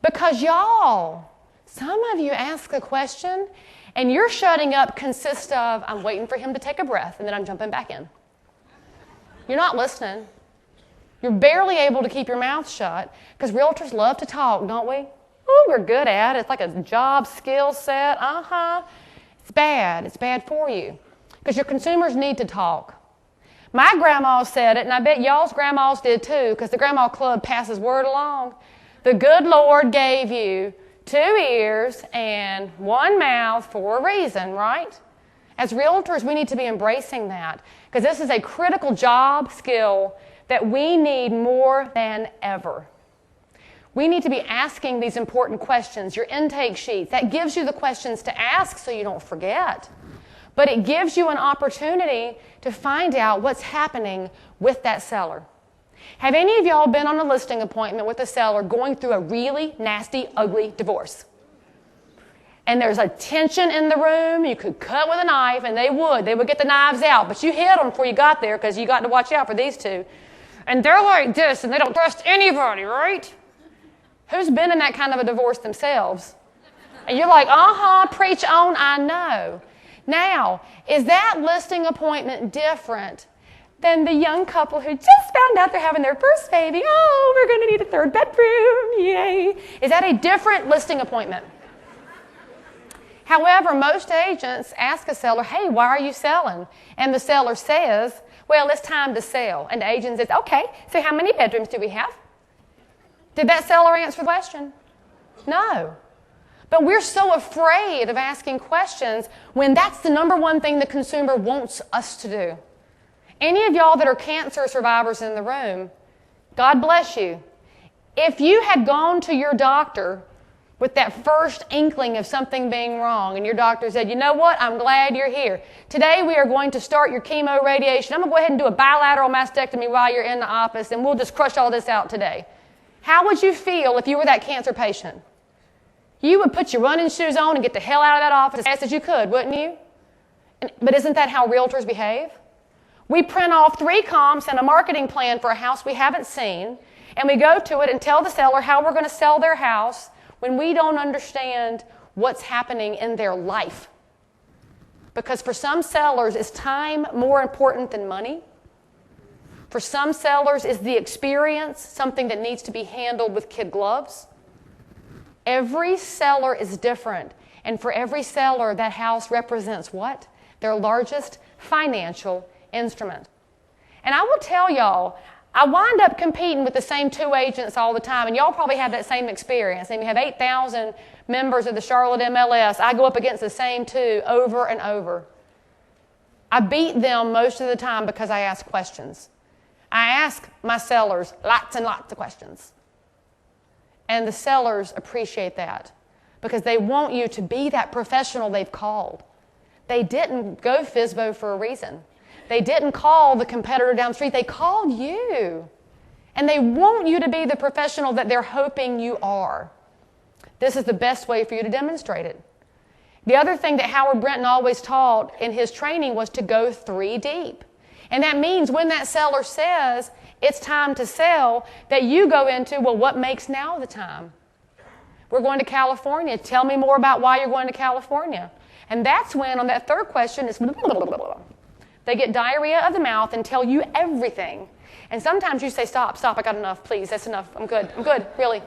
Because y'all, some of you ask a question and your shutting up consists of, I'm waiting for him to take a breath and then I'm jumping back in. You're not listening. You're barely able to keep your mouth shut because realtors love to talk, don't we? Oh, we're good at it. It's like a job skill set. It's bad. It's bad for you because your consumers need to talk. My grandma said it, and I bet y'all's grandmas did too because the Grandma Club passes word along. The good Lord gave you 2 ears and 1 mouth for a reason, right? As realtors, we need to be embracing that because this is a critical job skill that we need more than ever. We need to be asking these important questions, your intake sheets. That gives you the questions to ask so you don't forget. But it gives you an opportunity to find out what's happening with that seller. Have any of y'all been on a listing appointment with a seller going through a really nasty, ugly divorce? And there's a tension in the room. You could cut with a knife, and they would get the knives out, but you hid them before you got there because you got to watch out for these two. And they're like this, and they don't trust anybody, right? Who's been in that kind of a divorce themselves? And you're like, preach on, I know. Now, is that listing appointment different than the young couple who just found out they're having their first baby? Oh, we're going to need a third bedroom, yay. Is that a different listing appointment? However, most agents ask a seller, hey, why are you selling? And the seller says, well, it's time to sell. And the agent says, okay, so how many bedrooms do we have? Did that seller answer the question? No. But we're so afraid of asking questions when that's the number one thing the consumer wants us to do. Any of y'all that are cancer survivors in the room, God bless you. If you had gone to your doctor with that first inkling of something being wrong, and your doctor said, you know what, I'm glad you're here. Today we are going to start your chemo radiation. I'm going to go ahead and do a bilateral mastectomy while you're in the office, and we'll just crush all this out today. How would you feel if you were that cancer patient? You would put your running shoes on and get the hell out of that office as fast as you could, wouldn't you? But isn't that how realtors behave? We print off 3 comps and a marketing plan for a house we haven't seen, and we go to it and tell the seller how we're going to sell their house when we don't understand what's happening in their life. Because for some sellers, is time more important than money? For some sellers, is the experience something that needs to be handled with kid gloves? Every seller is different. And for every seller, that house represents what? Their largest financial instrument. And I will tell y'all, I wind up competing with the same 2 agents all the time, and y'all probably have that same experience. And we have 8,000 members of the Charlotte MLS. I go up against the same 2 over and over. I beat them most of the time because I ask questions. I ask my sellers lots and lots of questions. And the sellers appreciate that because they want you to be that professional they've called. They didn't go FSBO for a reason. They didn't call the competitor down the street. They called you. And they want you to be the professional that they're hoping you are. This is the best way for you to demonstrate it. The other thing that Howard Brenton always taught in his training was to go 3 deep. And that means when that seller says it's time to sell, that you go into, well, what makes now the time? We're going to California. Tell me more about why you're going to California. And that's when, on that third question, it's they get diarrhea of the mouth and tell you everything. And sometimes you say, stop, I got enough, please, that's enough, I'm good, really.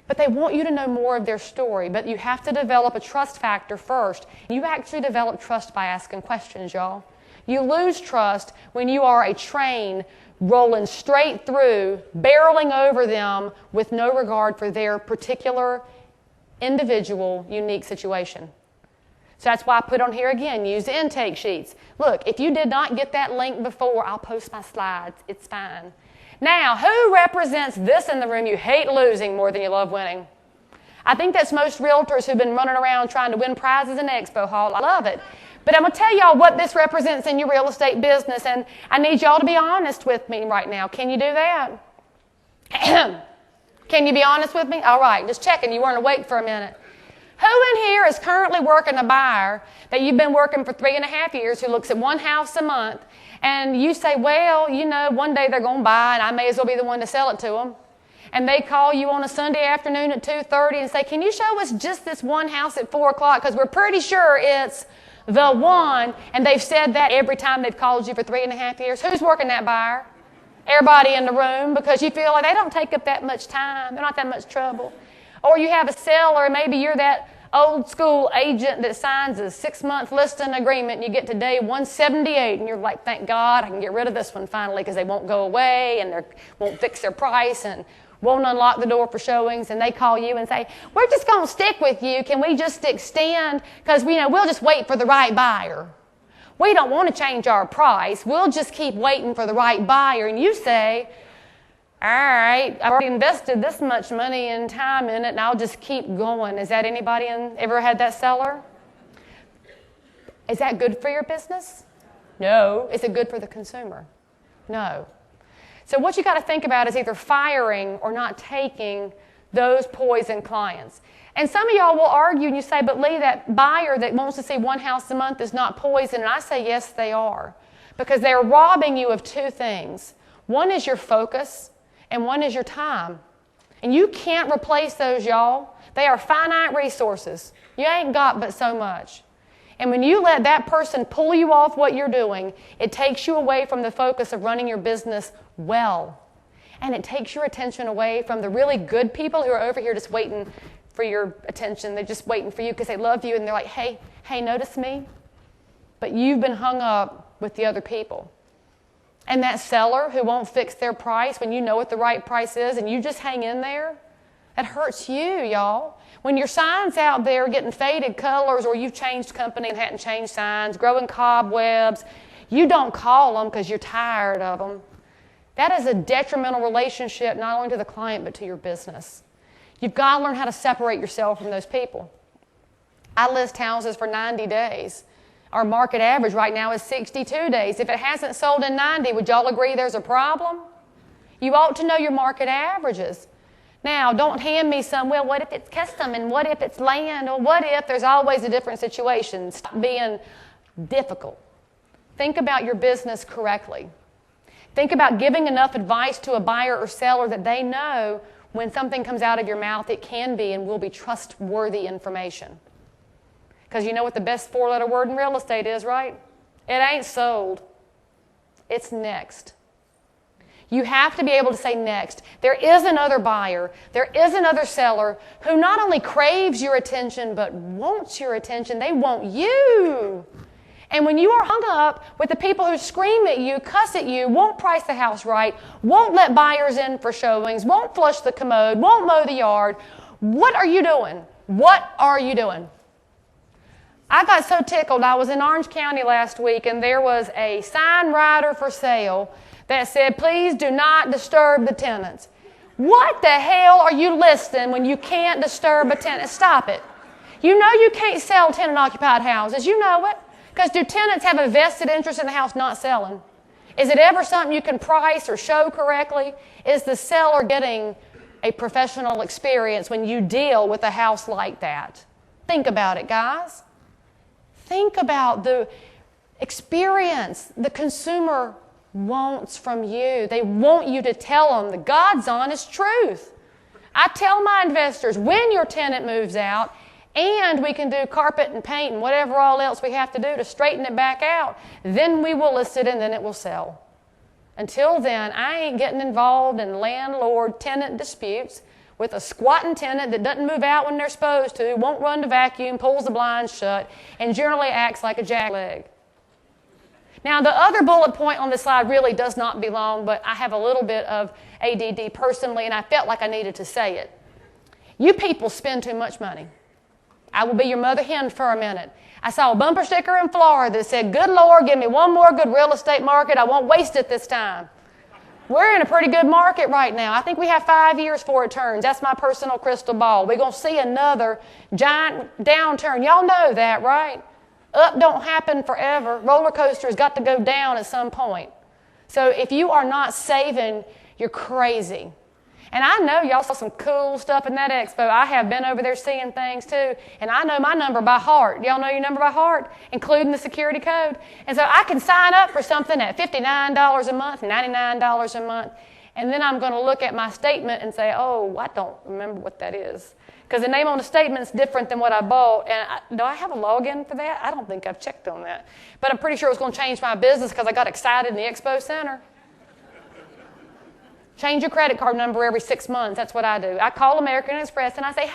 But they want you to know more of their story, but you have to develop a trust factor first. You actually develop trust by asking questions, y'all. You lose trust when you are a train rolling straight through, barreling over them with no regard for their particular, individual, unique situation. So that's why I put on here again, use the intake sheets. Look, if you did not get that link before, I'll post my slides. It's fine. Now, who represents this in the room? You hate losing more than you love winning. I think that's most realtors who've been running around trying to win prizes in Expo Hall. I love it. But I'm going to tell y'all what this represents in your real estate business, and I need y'all to be honest with me right now. Can you do that? Can you be honest with me? All right, just checking. You weren't awake for a minute. Who in here is currently working a buyer that you've been working for 3.5 years who looks at one house a month, and you say, well, you know, one day they're going to buy, and I may as well be the one to sell it to them. And they call you on a Sunday afternoon at 2:30 and say, can you show us just this one house at 4 o'clock because we're pretty sure it's the one, and they've said that every time they've called you for 3.5 years. Who's working that buyer? Everybody in the room, because you feel like they don't take up that much time. They're not that much trouble. Or you have a seller, maybe you're that old school agent that signs a 6-month listing agreement, and you get to day 178, and you're like, thank God, I can get rid of this one finally because they won't go away, and they won't fix their price, and won't unlock the door for showings, and they call you and say, we're just going to stick with you. Can we just extend? Because we'll just wait for the right buyer. We don't want to change our price. We'll just keep waiting for the right buyer. And you say, all right, I've already invested this much money and time in it, and I'll just keep going. Is that anybody ever had that seller? Is that good for your business? No. Is it good for the consumer? No. So what you got to think about is either firing or not taking those poison clients. And some of y'all will argue and you say, but Leigh, that buyer that wants to see one house a month is not poison. And I say, yes, they are. Because they're robbing you of two things. One is your focus and one is your time. And you can't replace those, y'all. They are finite resources. You ain't got but so much. And when you let that person pull you off what you're doing, it takes you away from the focus of running your business well. And it takes your attention away from the really good people who are over here just waiting for your attention. They're just waiting for you because they love you and they're like, hey, notice me. But you've been hung up with the other people. And that seller who won't fix their price when you know what the right price is and you just hang in there, that hurts you, y'all. When your sign's out there getting faded colors or you've changed company and hadn't changed signs, growing cobwebs, you don't call them because you're tired of them. That is a detrimental relationship not only to the client but to your business. You've got to learn how to separate yourself from those people. I list houses for 90 days. Our market average right now is 62 days. If it hasn't sold in 90, would y'all agree there's a problem? You ought to know your market averages. Now, don't hand me some, well, what if it's custom and what if it's land or what if there's always a different situation. Stop being difficult. Think about your business correctly. Think about giving enough advice to a buyer or seller that they know when something comes out of your mouth, it can be and will be trustworthy information. Because you know what the best four-letter word in real estate is, right? It ain't sold. It's next. You have to be able to say next. There is another buyer, there is another seller who not only craves your attention but wants your attention. They want you. And when you are hung up with the people who scream at you, cuss at you, won't price the house right, won't let buyers in for showings, won't flush the commode, won't mow the yard, what are you doing? What are you doing? I got so tickled. I was in Orange County last week and there was a sign rider for sale that said, please do not disturb the tenants. What the hell are you listing when you can't disturb a tenant? Stop it. You know you can't sell tenant-occupied houses. You know it. Because do tenants have a vested interest in the house not selling? Is it ever something you can price or show correctly? Is the seller getting a professional experience when you deal with a house like that? Think about it, guys. Think about the experience the consumer wants from you. They want you to tell them the God's honest truth. I tell my investors, when your tenant moves out, and we can do carpet and paint and whatever all else we have to do to straighten it back out, then we will list it and then it will sell. Until then, I ain't getting involved in landlord-tenant disputes with a squatting tenant that doesn't move out when they're supposed to, won't run to vacuum, pulls the blinds shut, and generally acts like a jackleg. Now, the other bullet point on this slide really does not belong, but I have a little bit of ADD personally, and I felt like I needed to say it. You people spend too much money. I will be your mother hen for a minute. I saw a bumper sticker in Florida that said, good Lord, give me one more good real estate market. I won't waste it this time. We're in a pretty good market right now. I think we have 5 years before it turns. That's my personal crystal ball. We're going to see another giant downturn. Y'all know that, right? Up don't happen forever. Roller coasters got to go down at some point. So if you are not saving, you're crazy. And I know y'all saw some cool stuff in that expo. I have been over there seeing things too. And I know my number by heart. Y'all know your number by heart, including the security code. And so I can sign up for something at $59 a month, $99 a month. And then I'm going to look at my statement and say, oh, I don't remember what that is. Because the name on the statement is different than what I bought. And do I have a login for that? I don't think I've checked on that. But I'm pretty sure it was going to change my business because I got excited in the expo center. Change your credit card number every 6 months. That's what I do. I call American Express and I say, hey,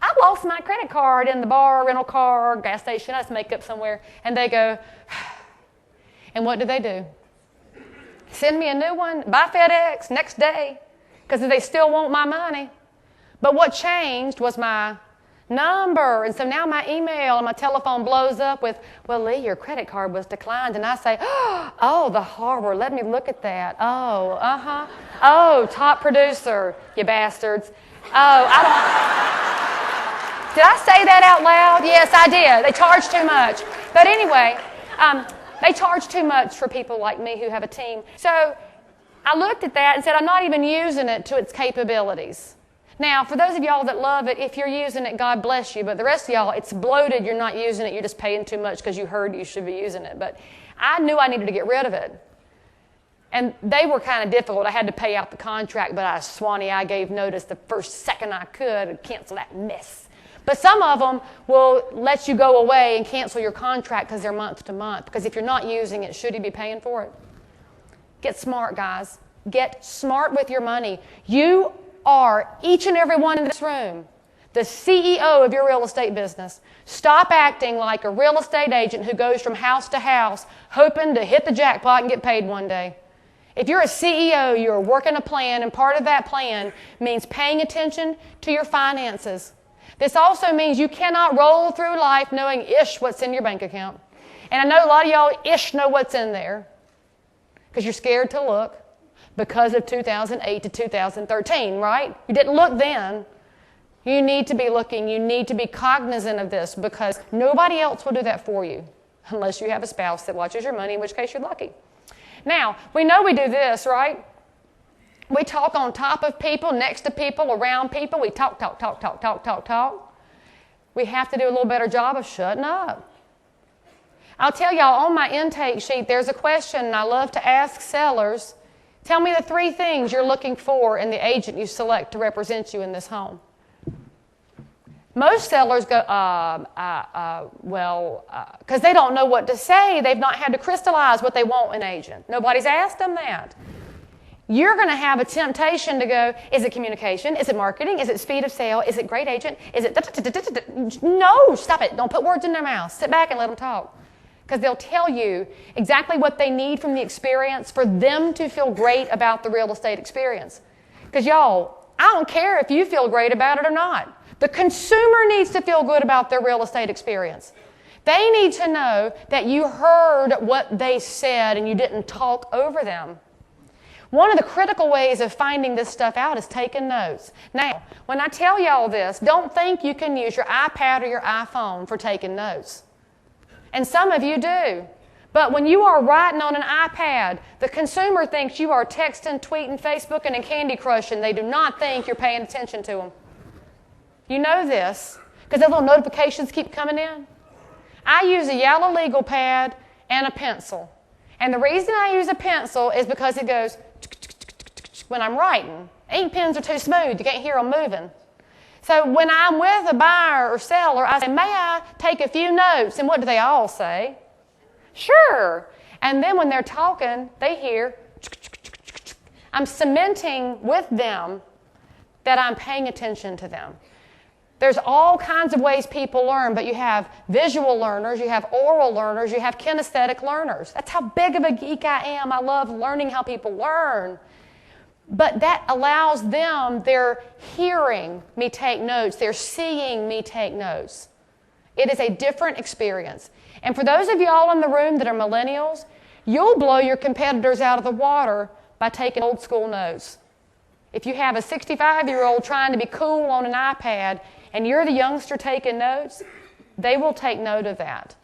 I lost my credit card in the bar, rental car, gas station. I just make up somewhere. And they go, and what do? Send me a new one by FedEx next day because they still want my money. But what changed was my number. And so now my email and my telephone blows up with, well, Leigh, your credit card was declined. And I say, oh, the horror. Let me look at that. Oh, uh-huh. Oh, top producer, you bastards. Oh, I don't... Did I say that out loud? Yes, I did. They charge too much. But anyway, they charge too much for people like me who have a team. So I looked at that and said, I'm not even using it to its capabilities. Now, for those of y'all that love it, if you're using it, God bless you. But the rest of y'all, it's bloated. You're not using it. You're just paying too much because you heard you should be using it. But I knew I needed to get rid of it. And they were kind of difficult. I had to pay out the contract, but I gave notice the first second I could and cancel that mess. But some of them will let you go away and cancel your contract because they're month to month. Because if you're not using it, should you be paying for it? Get smart, guys. Get smart with your money. You are, each and every one in this room, the CEO of your real estate business. Stop acting like a real estate agent who goes from house to house hoping to hit the jackpot and get paid one day. If you're a CEO, you're working a plan, and part of that plan means paying attention to your finances. This also means you cannot roll through life knowing what's in your bank account. And I know a lot of y'all know what's in there because you're scared to look. Because of 2008 to 2013, right? You didn't look then. You need to be looking. You need to be cognizant of this because nobody else will do that for you unless you have a spouse that watches your money, in which case you're lucky. Now, we know we do this, right? We talk on top of people, next to people, around people. We talk. We have to do a little better job of shutting up. I'll tell y'all on my intake sheet, there's a question, and I love to ask sellers. Tell me the 3 things you're looking for in the agent you select to represent you in this home. Most sellers go, because they don't know what to say. They've not had to crystallize what they want in an agent. Nobody's asked them that. You're going to have a temptation to go, is it communication? Is it marketing? Is it speed of sale? Is it great agent? Is it... No, stop it. Don't put words in their mouth. Sit back and let them talk. Because they'll tell you exactly what they need from the experience for them to feel great about the real estate experience. Because y'all, I don't care if you feel great about it or not. The consumer needs to feel good about their real estate experience. They need to know that you heard what they said and you didn't talk over them. One of the critical ways of finding this stuff out is taking notes. Now, when I tell y'all this, don't think you can use your iPad or your iPhone for taking notes. And some of you do. But when you are writing on an iPad, the consumer thinks you are texting, tweeting, Facebooking, and Candy Crushing. They do not think you're paying attention to them. You know this because those little notifications keep coming in. I use a yellow legal pad and a pencil. And the reason I use a pencil is because it goes when I'm writing. Ink pens are too smooth. You can't hear them moving. So when I'm with a buyer or seller, I say, may I take a few notes? And what do they all say? Sure. And then when they're talking, they hear, I'm cementing with them that I'm paying attention to them. There's all kinds of ways people learn, but you have visual learners, you have oral learners, you have kinesthetic learners. That's how big of a geek I am. I love learning how people learn. But that allows them, they're hearing me take notes, they're seeing me take notes. It is a different experience. And for those of y'all in the room that are millennials, you'll blow your competitors out of the water by taking old school notes. If you have a 65-year-old trying to be cool on an iPad and you're the youngster taking notes, they will take note of that.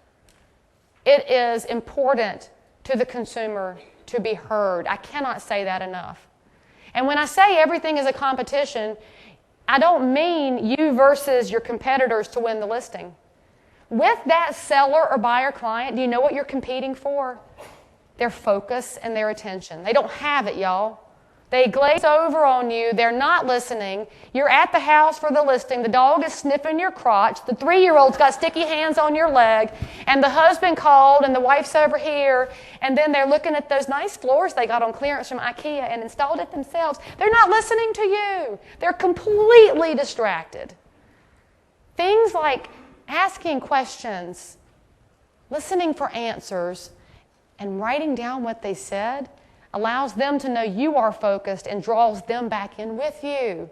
It is important to the consumer to be heard. I cannot say that enough. And when I say everything is a competition, I don't mean you versus your competitors to win the listing. With that seller or buyer client, do you know what you're competing for? Their focus and their attention. They don't have it, y'all. They glaze over on you. They're not listening. You're at the house for the listing. The dog is sniffing your crotch. The 3-year-old's got sticky hands on your leg. And the husband called and the wife's over here. And then they're looking at those nice floors they got on clearance from IKEA and installed it themselves. They're not listening to you. They're completely distracted. Things like asking questions, listening for answers, and writing down what they said allows them to know you are focused and draws them back in with you.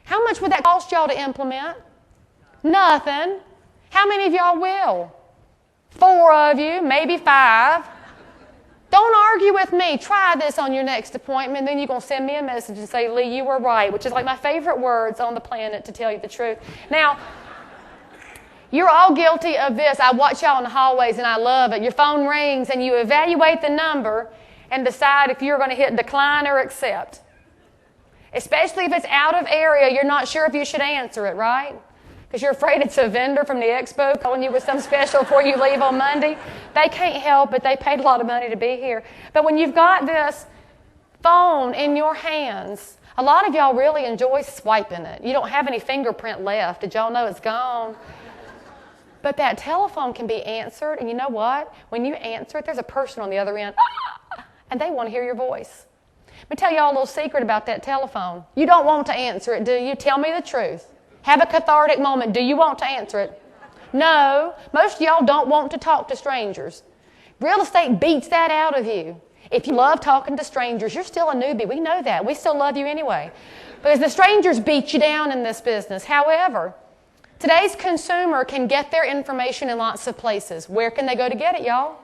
How much would that cost y'all to implement? Nothing. How many of y'all will? 4 of you, maybe 5. Don't argue with me. Try this on your next appointment. Then you're going to send me a message and say, Leigh, you were right, which is like my favorite words on the planet to tell you the truth. Now, you're all guilty of this. I watch y'all in the hallways and I love it. Your phone rings and you evaluate the number and decide if you're going to hit decline or accept. Especially if it's out of area, you're not sure if you should answer it, right? Because you're afraid it's a vendor from the expo calling you with some special before you leave on Monday. They can't help it. They paid a lot of money to be here. But when you've got this phone in your hands, a lot of y'all really enjoy swiping it. You don't have any fingerprint left. Did y'all know it's gone? But that telephone can be answered, and you know what? When you answer it, there's a person on the other end, and they want to hear your voice. Let me tell y'all a little secret about that telephone. You don't want to answer it, do you? Tell me the truth. Have a cathartic moment. Do you want to answer it? No. Most of y'all don't want to talk to strangers. Real estate beats that out of you. If you love talking to strangers, you're still a newbie. We know that. We still love you anyway. Because the strangers beat you down in this business. However, today's consumer can get their information in lots of places. Where can they go to get it, y'all?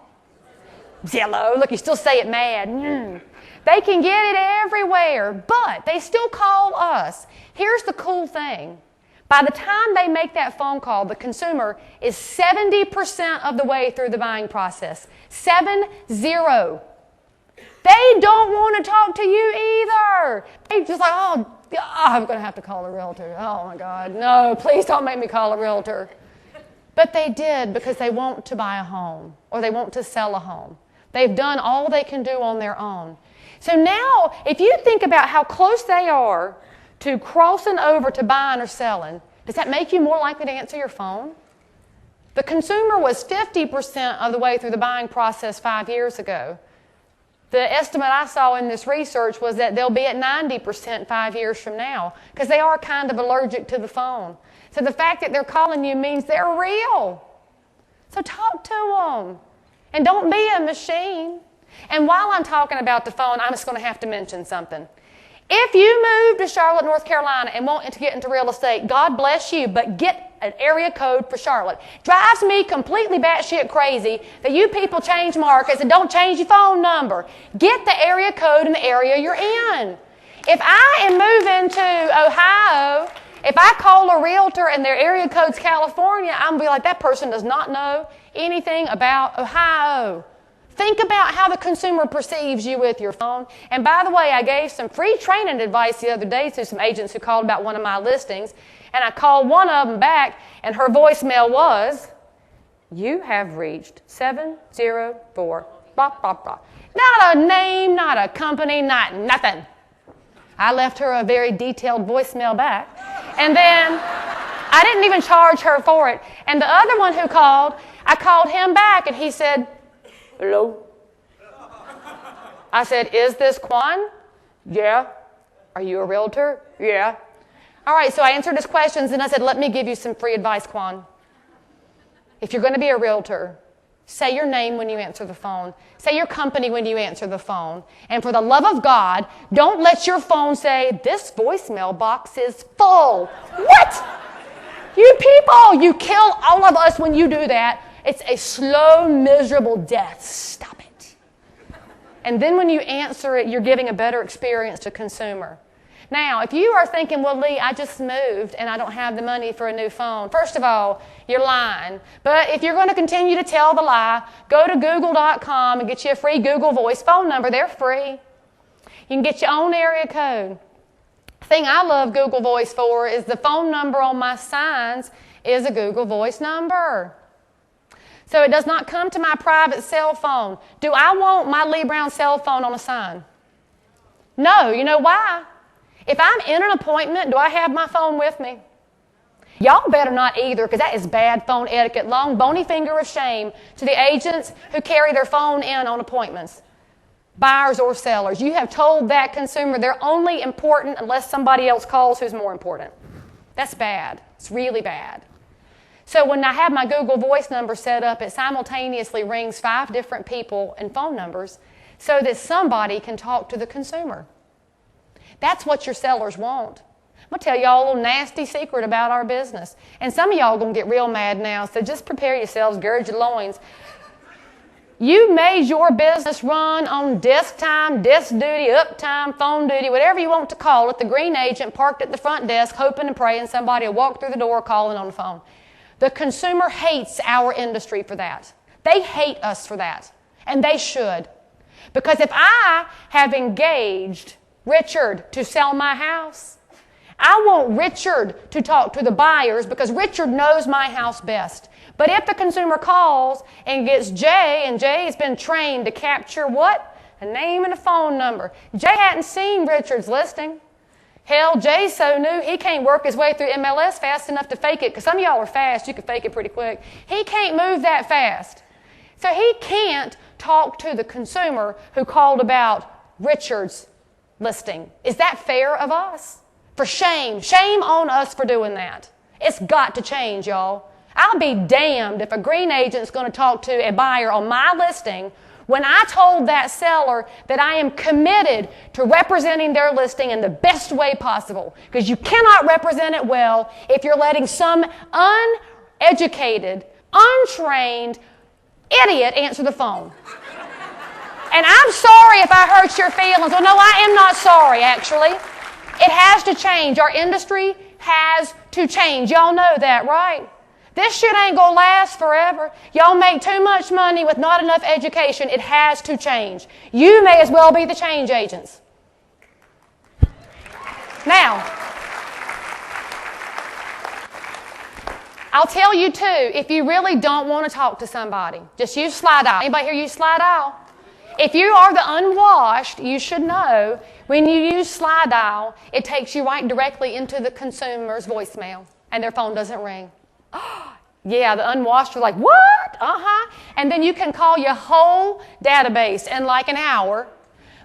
Zillow. Look, you still say it mad. They can get it everywhere, but they still call us. Here's the cool thing. By the time they make that phone call, the consumer is 70% of the way through the buying process. 70. They don't want to talk to you either. They just like, I'm going to have to call a realtor. Oh my God, no, please don't make me call a realtor. But they did because they want to buy a home or they want to sell a home. They've done all they can do on their own. So now, if you think about how close they are to crossing over to buying or selling, does that make you more likely to answer your phone? The consumer was 50% of the way through the buying process 5 years ago. The estimate I saw in this research was that they'll be at 90% 5 years from now because they are kind of allergic to the phone. So the fact that they're calling you means they're real. So talk to them. And don't be a machine. And while I'm talking about the phone, I'm just going to have to mention something. If you move to Charlotte, North Carolina and want to get into real estate, God bless you, but get an area code for Charlotte. Drives me completely batshit crazy that you people change markets and don't change your phone number. Get the area code in the area you're in. If I am moving to Ohio, if I call a realtor and their area code's California, I'm going to be like, that person does not know anything about Ohio. Think about how the consumer perceives you with your phone. And by the way, I gave some free training advice the other day to some agents who called about one of my listings. And I called one of them back, and her voicemail was, you have reached 704, blah, blah, blah. Not a name, not a company, not nothing. I left her a very detailed voicemail back. And then I didn't even charge her for it. And the other one who called, I called him back, and he said, hello? I said, is this Quan? Yeah. Are you a realtor? Yeah. All right, so I answered his questions, and I said, let me give you some free advice, Quan. If you're going to be a realtor, say your name when you answer the phone. Say your company when you answer the phone. And for the love of God, don't let your phone say, this voicemail box is full. What? You people, you kill all of us when you do that. It's a slow, miserable death. Stop it. And then when you answer it, you're giving a better experience to consumer. Now, if you are thinking, well, Leigh, I just moved and I don't have the money for a new phone. First of all, you're lying. But if you're going to continue to tell the lie, go to google.com and get you a free Google Voice phone number. They're free. You can get your own area code. The thing I love Google Voice for is the phone number on my signs is a Google Voice number. So it does not come to my private cell phone. Do I want my Leigh Brown cell phone on a sign? No. You know why? If I'm in an appointment, do I have my phone with me? Y'all better not either, because that is bad phone etiquette. Long bony finger of shame to the agents who carry their phone in on appointments. Buyers or sellers. You have told that consumer they're only important unless somebody else calls who's more important. That's bad. It's really bad. So when I have my Google Voice number set up, it simultaneously rings 5 different people and phone numbers so that somebody can talk to the consumer. That's what your sellers want. I'm going to tell y'all a little nasty secret about our business. And some of y'all are going to get real mad now, so just prepare yourselves, gird your loins. You made your business run on desk time, desk duty, uptime, phone duty, whatever you want to call it. The green agent parked at the front desk, hoping and praying somebody will walk through the door calling on the phone. The consumer hates our industry for that. They hate us for that, and they should. Because if I have engaged Richard to sell my house, I want Richard to talk to the buyers because Richard knows my house best. But if the consumer calls and gets Jay, and Jay has been trained to capture what? A name and a phone number. Jay hadn't seen Richard's listing. Hell, Jay's so new, he can't work his way through MLS fast enough to fake it, because some of y'all are fast, you can fake it pretty quick. He can't move that fast. So he can't talk to the consumer who called about Richard's listing. Is that fair of us? For shame. Shame on us for doing that. It's got to change, y'all. I'll be damned if a green agent's going to talk to a buyer on my listing when I told that seller that I am committed to representing their listing in the best way possible. Because you cannot represent it well if you're letting some uneducated, untrained idiot answer the phone. And I'm sorry if I hurt your feelings. Well, no, I am not sorry, actually. It has to change. Our industry has to change. Y'all know that, right? This shit ain't going to last forever. Y'all make too much money with not enough education. It has to change. You may as well be the change agents. Now, I'll tell you too, if you really don't want to talk to somebody, just use slide dial. Anybody here use slide dial? If you are the unwashed, you should know when you use slide dial, it takes you right directly into the consumer's voicemail and their phone doesn't ring. Yeah, the unwashed are like, what? And then you can call your whole database in like an hour.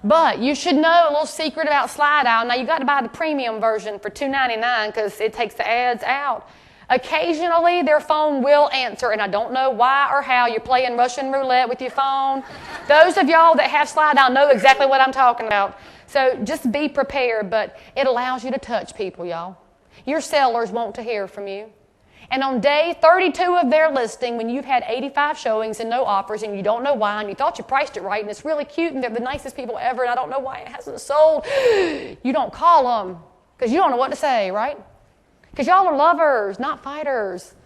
But you should know a little secret about slide dial. Now, you got to buy the premium version for $2.99 because it takes the ads out. Occasionally, their phone will answer, and I don't know why or how. You're playing Russian roulette with your phone. Those of y'all that have slide dial know exactly what I'm talking about. So just be prepared, but it allows you to touch people, y'all. Your sellers want to hear from you. And on day 32 of their listing, when you've had 85 showings and no offers, and you don't know why, and you thought you priced it right, and it's really cute, and they're the nicest people ever, and I don't know why it hasn't sold, you don't call them because you don't know what to say, right? Because y'all are lovers, not fighters.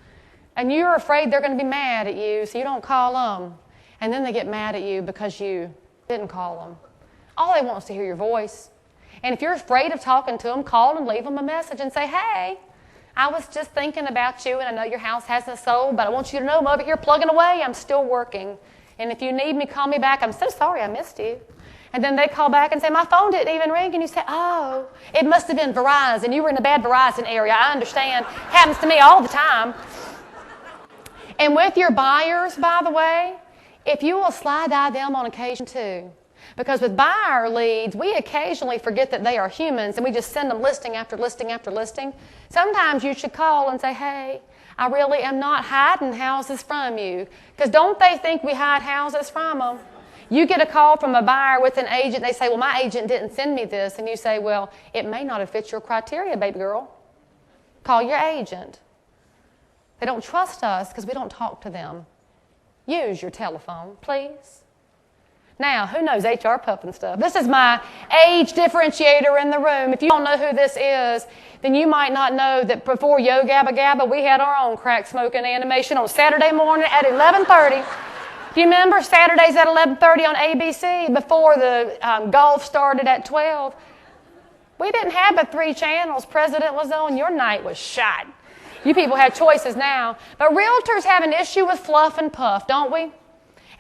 And you're afraid they're going to be mad at you, so you don't call them. And then they get mad at you because you didn't call them. All they want is to hear your voice. And if you're afraid of talking to them, call and leave them a message and say, hey, I was just thinking about you, and I know your house hasn't sold, but I want you to know I'm over here plugging away. I'm still working. And if you need me, call me back. I'm so sorry I missed you. And then they call back and say, my phone didn't even ring. And you say, oh, it must have been Verizon. You were in a bad Verizon area. I understand. Happens to me all the time. And with your buyers, by the way, if you will slide dial them on occasion too. Because with buyer leads, we occasionally forget that they are humans and we just send them listing after listing after listing. Sometimes you should call and say, hey, I really am not hiding houses from you. Because don't they think we hide houses from them? You get a call from a buyer with an agent. They say, well, my agent didn't send me this. And you say, well, it may not have fit your criteria, baby girl. Call your agent. They don't trust us because we don't talk to them. Use your telephone, please. Now, who knows HR puffing stuff? This is my age differentiator in the room. If you don't know who this is, then you might not know that before Yo Gabba Gabba, we had our own crack smoking animation on Saturday morning at 11:30. Do you remember Saturdays at 11:30 on ABC before the golf started at 12? We didn't have but 3 channels. President was on. Your night was shot. You people have choices now. But realtors have an issue with fluff and puff, don't we?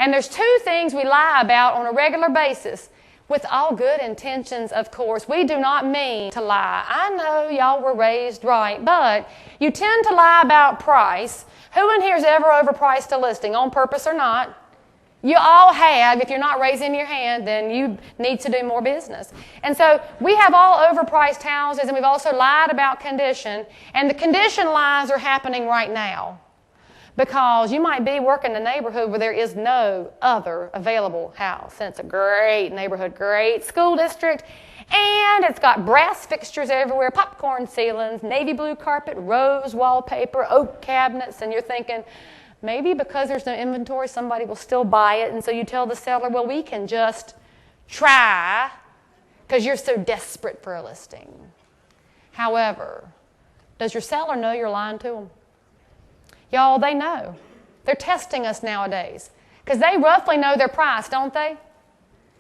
And there's 2 things we lie about on a regular basis. With all good intentions, of course. We do not mean to lie. I know y'all were raised right, but you tend to lie about price. Who in here has ever overpriced a listing, on purpose or not? You all have. If you're not raising your hand, then you need to do more business. And so we have all overpriced houses, and we've also lied about condition. And the condition lies are happening right now. Because you might be working in a neighborhood where there is no other available house. And it's a great neighborhood, great school district. And it's got brass fixtures everywhere, popcorn ceilings, navy blue carpet, rose wallpaper, oak cabinets, and you're thinking, maybe because there's no inventory, somebody will still buy it. And so you tell the seller, well, we can just try because you're so desperate for a listing. However, does your seller know you're lying to them? Y'all, they know. They're testing us nowadays because they roughly know their price, don't they?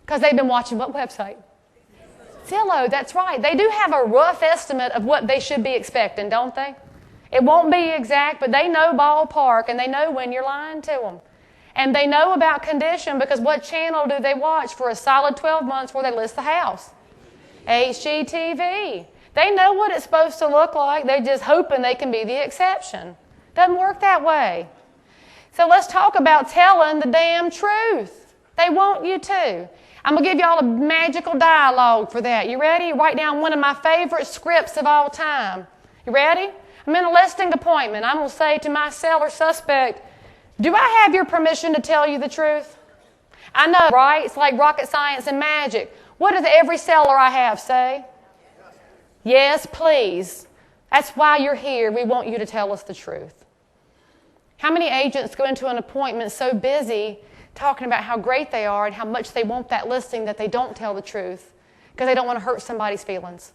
Because they've been watching what website? Zillow, that's right. They do have a rough estimate of what they should be expecting, don't they? It won't be exact, but they know ballpark, and they know when you're lying to them. And they know about condition because what channel do they watch for a solid 12 months before they list the house? HGTV. They know what it's supposed to look like. They're just hoping they can be the exception. Doesn't work that way. So let's talk about telling the damn truth. They want you to. I'm going to give you all a magical dialogue for that. You ready? Write down one of my favorite scripts of all time. You ready? I'm in a listing appointment. I'm going to say to my seller suspect, do I have your permission to tell you the truth? I know, right? It's like rocket science and magic. What does every seller I have say? Yes, please. That's why you're here. We want you to tell us the truth. How many agents go into an appointment so busy talking about how great they are and how much they want that listing that they don't tell the truth because they don't want to hurt somebody's feelings?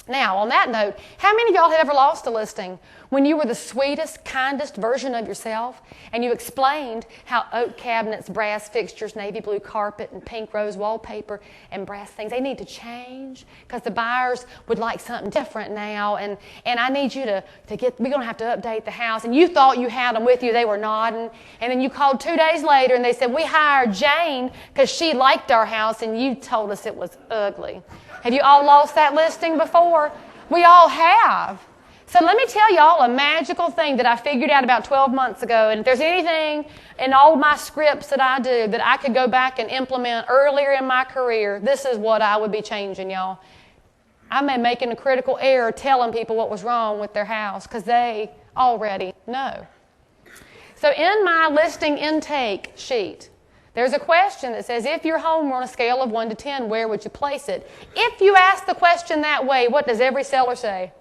Now, on that note, how many of y'all have ever lost a listing when you were the sweetest, kindest version of yourself and you explained how oak cabinets, brass fixtures, navy blue carpet, and pink rose wallpaper and brass things, they need to change because the buyers would like something different now, and I need you to get, we're going to have to update the house. And you thought you had them with you, they were nodding, and then you called 2 days later and they said, we hired Jane because she liked our house and you told us it was ugly. Have you all lost that listing before? We all have. So let me tell y'all a magical thing that I figured out about 12 months ago. And if there's anything in all my scripts that I do that I could go back and implement earlier in my career, this is what I would be changing, y'all. I'm making a critical error telling people what was wrong with their house because they already know. So in my listing intake sheet, there's a question that says, if your home were on a scale of 1 to 10, where would you place it? If you ask the question that way, what does every seller say?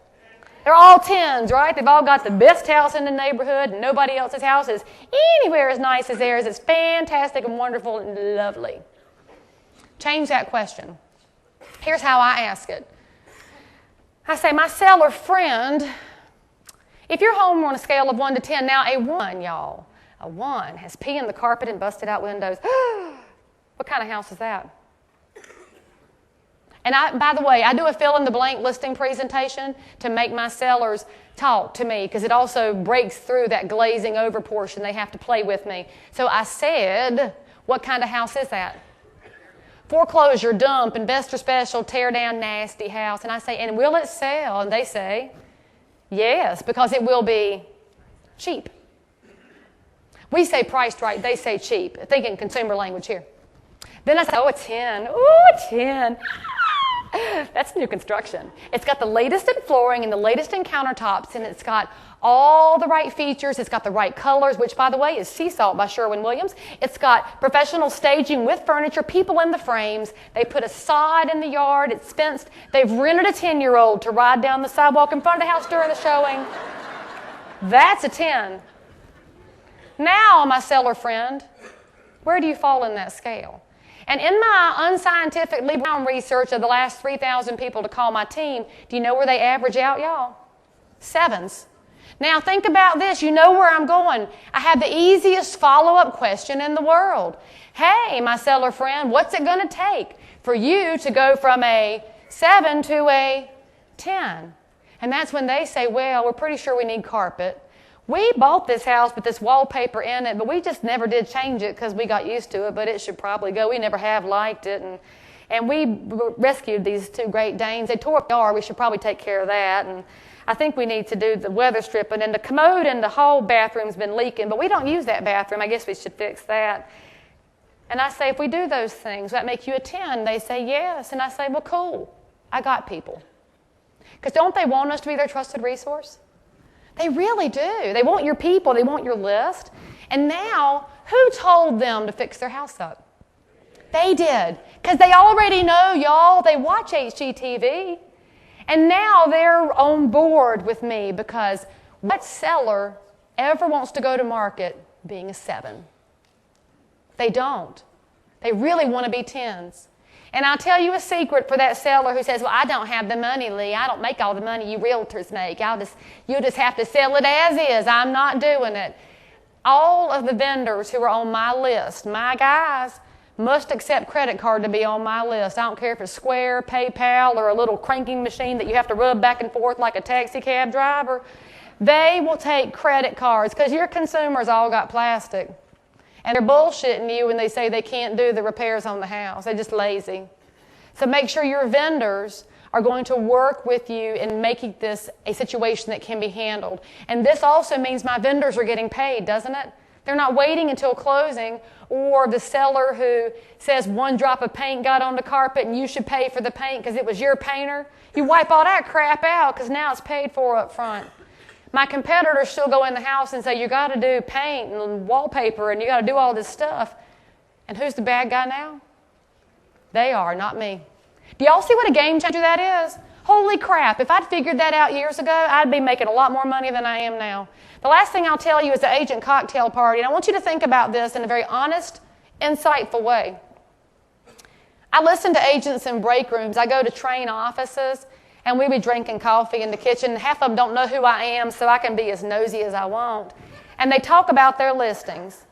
They're all 10s, right? They've all got the best house in the neighborhood, and nobody else's house is anywhere as nice as theirs. It's fantastic and wonderful and lovely. Change that question. Here's how I ask it. I say, my seller friend, if your home were on a scale of 1 to 10, now a 1, y'all. A 1 has pee in the carpet and busted out windows. What kind of house is that? And by the way, I do a fill-in-the-blank listing presentation to make my sellers talk to me because it also breaks through that glazing over portion. They have to play with me. So I said, what kind of house is that? Foreclosure, dump, investor special, tear down, nasty house. And I say, and will it sell? And they say, yes, because it will be cheap. We say priced right, they say cheap. Thinking consumer language here. Then I say, oh, a 10. Ooh, a 10. That's new construction. It's got the latest in flooring and the latest in countertops, and it's got all the right features. It's got the right colors, which, by the way, is Sea Salt by Sherwin-Williams. It's got professional staging with furniture, people in the frames. They put a sod in the yard. It's fenced. They've rented a 10-year-old to ride down the sidewalk in front of the house during the showing. That's a 10. Now, my seller friend, where do you fall in that scale? And in my unscientific Leigh Brown research of the last 3,000 people to call my team, do you know where they average out, y'all? 7s. Now, think about this. You know where I'm going. I have the easiest follow-up question in the world. Hey, my seller friend, what's it going to take for you to go from a 7 to a 10? And that's when they say, well, we're pretty sure we need carpet. We bought this house with this wallpaper in it, but we just never did change it because we got used to it, but it should probably go. We never have liked it. And we rescued these 2 Great Danes. They tore up the yard. We should probably take care of that. And I think we need to do the weather stripping. And the commode in the hall bathroom's been leaking, but we don't use that bathroom. I guess we should fix that. And I say, if we do those things, will that make you a 10? They say, yes. And I say, well, cool. I got people. Because don't they want us to be their trusted resource? They really do. They want your people. They want your list. And now, who told them to fix their house up? They did. Because they already know, y'all, they watch HGTV. And now they're on board with me because what seller ever wants to go to market being a 7? They don't. They really want to be 10s. And I'll tell you a secret for that seller who says, well, I don't have the money, Leigh. I don't make all the money you realtors make. You'll just have to sell it as is. I'm not doing it. All of the vendors who are on my list, my guys, must accept credit card to be on my list. I don't care if it's Square, PayPal, or a little cranking machine that you have to rub back and forth like a taxi cab driver. They will take credit cards because your consumers all got plastic. And they're bullshitting you when they say they can't do the repairs on the house. They're just lazy. So make sure your vendors are going to work with you in making this a situation that can be handled. And this also means my vendors are getting paid, doesn't it? They're not waiting until closing, or the seller who says one drop of paint got on the carpet and you should pay for the paint because it was your painter. You wipe all that crap out because now it's paid for up front. My competitors still go in the house and say, you got to do paint and wallpaper and you got to do all this stuff. And who's the bad guy now? They are, not me. Do y'all see what a game changer that is? Holy crap, if I'd figured that out years ago, I'd be making a lot more money than I am now. The last thing I'll tell you is the agent cocktail party, and I want you to think about this in a very honest, insightful way. I listen to agents in break rooms. I go to train offices, and we be drinking coffee in the kitchen. Half of them don't know who I am, so I can be as nosy as I want. And they talk about their listings.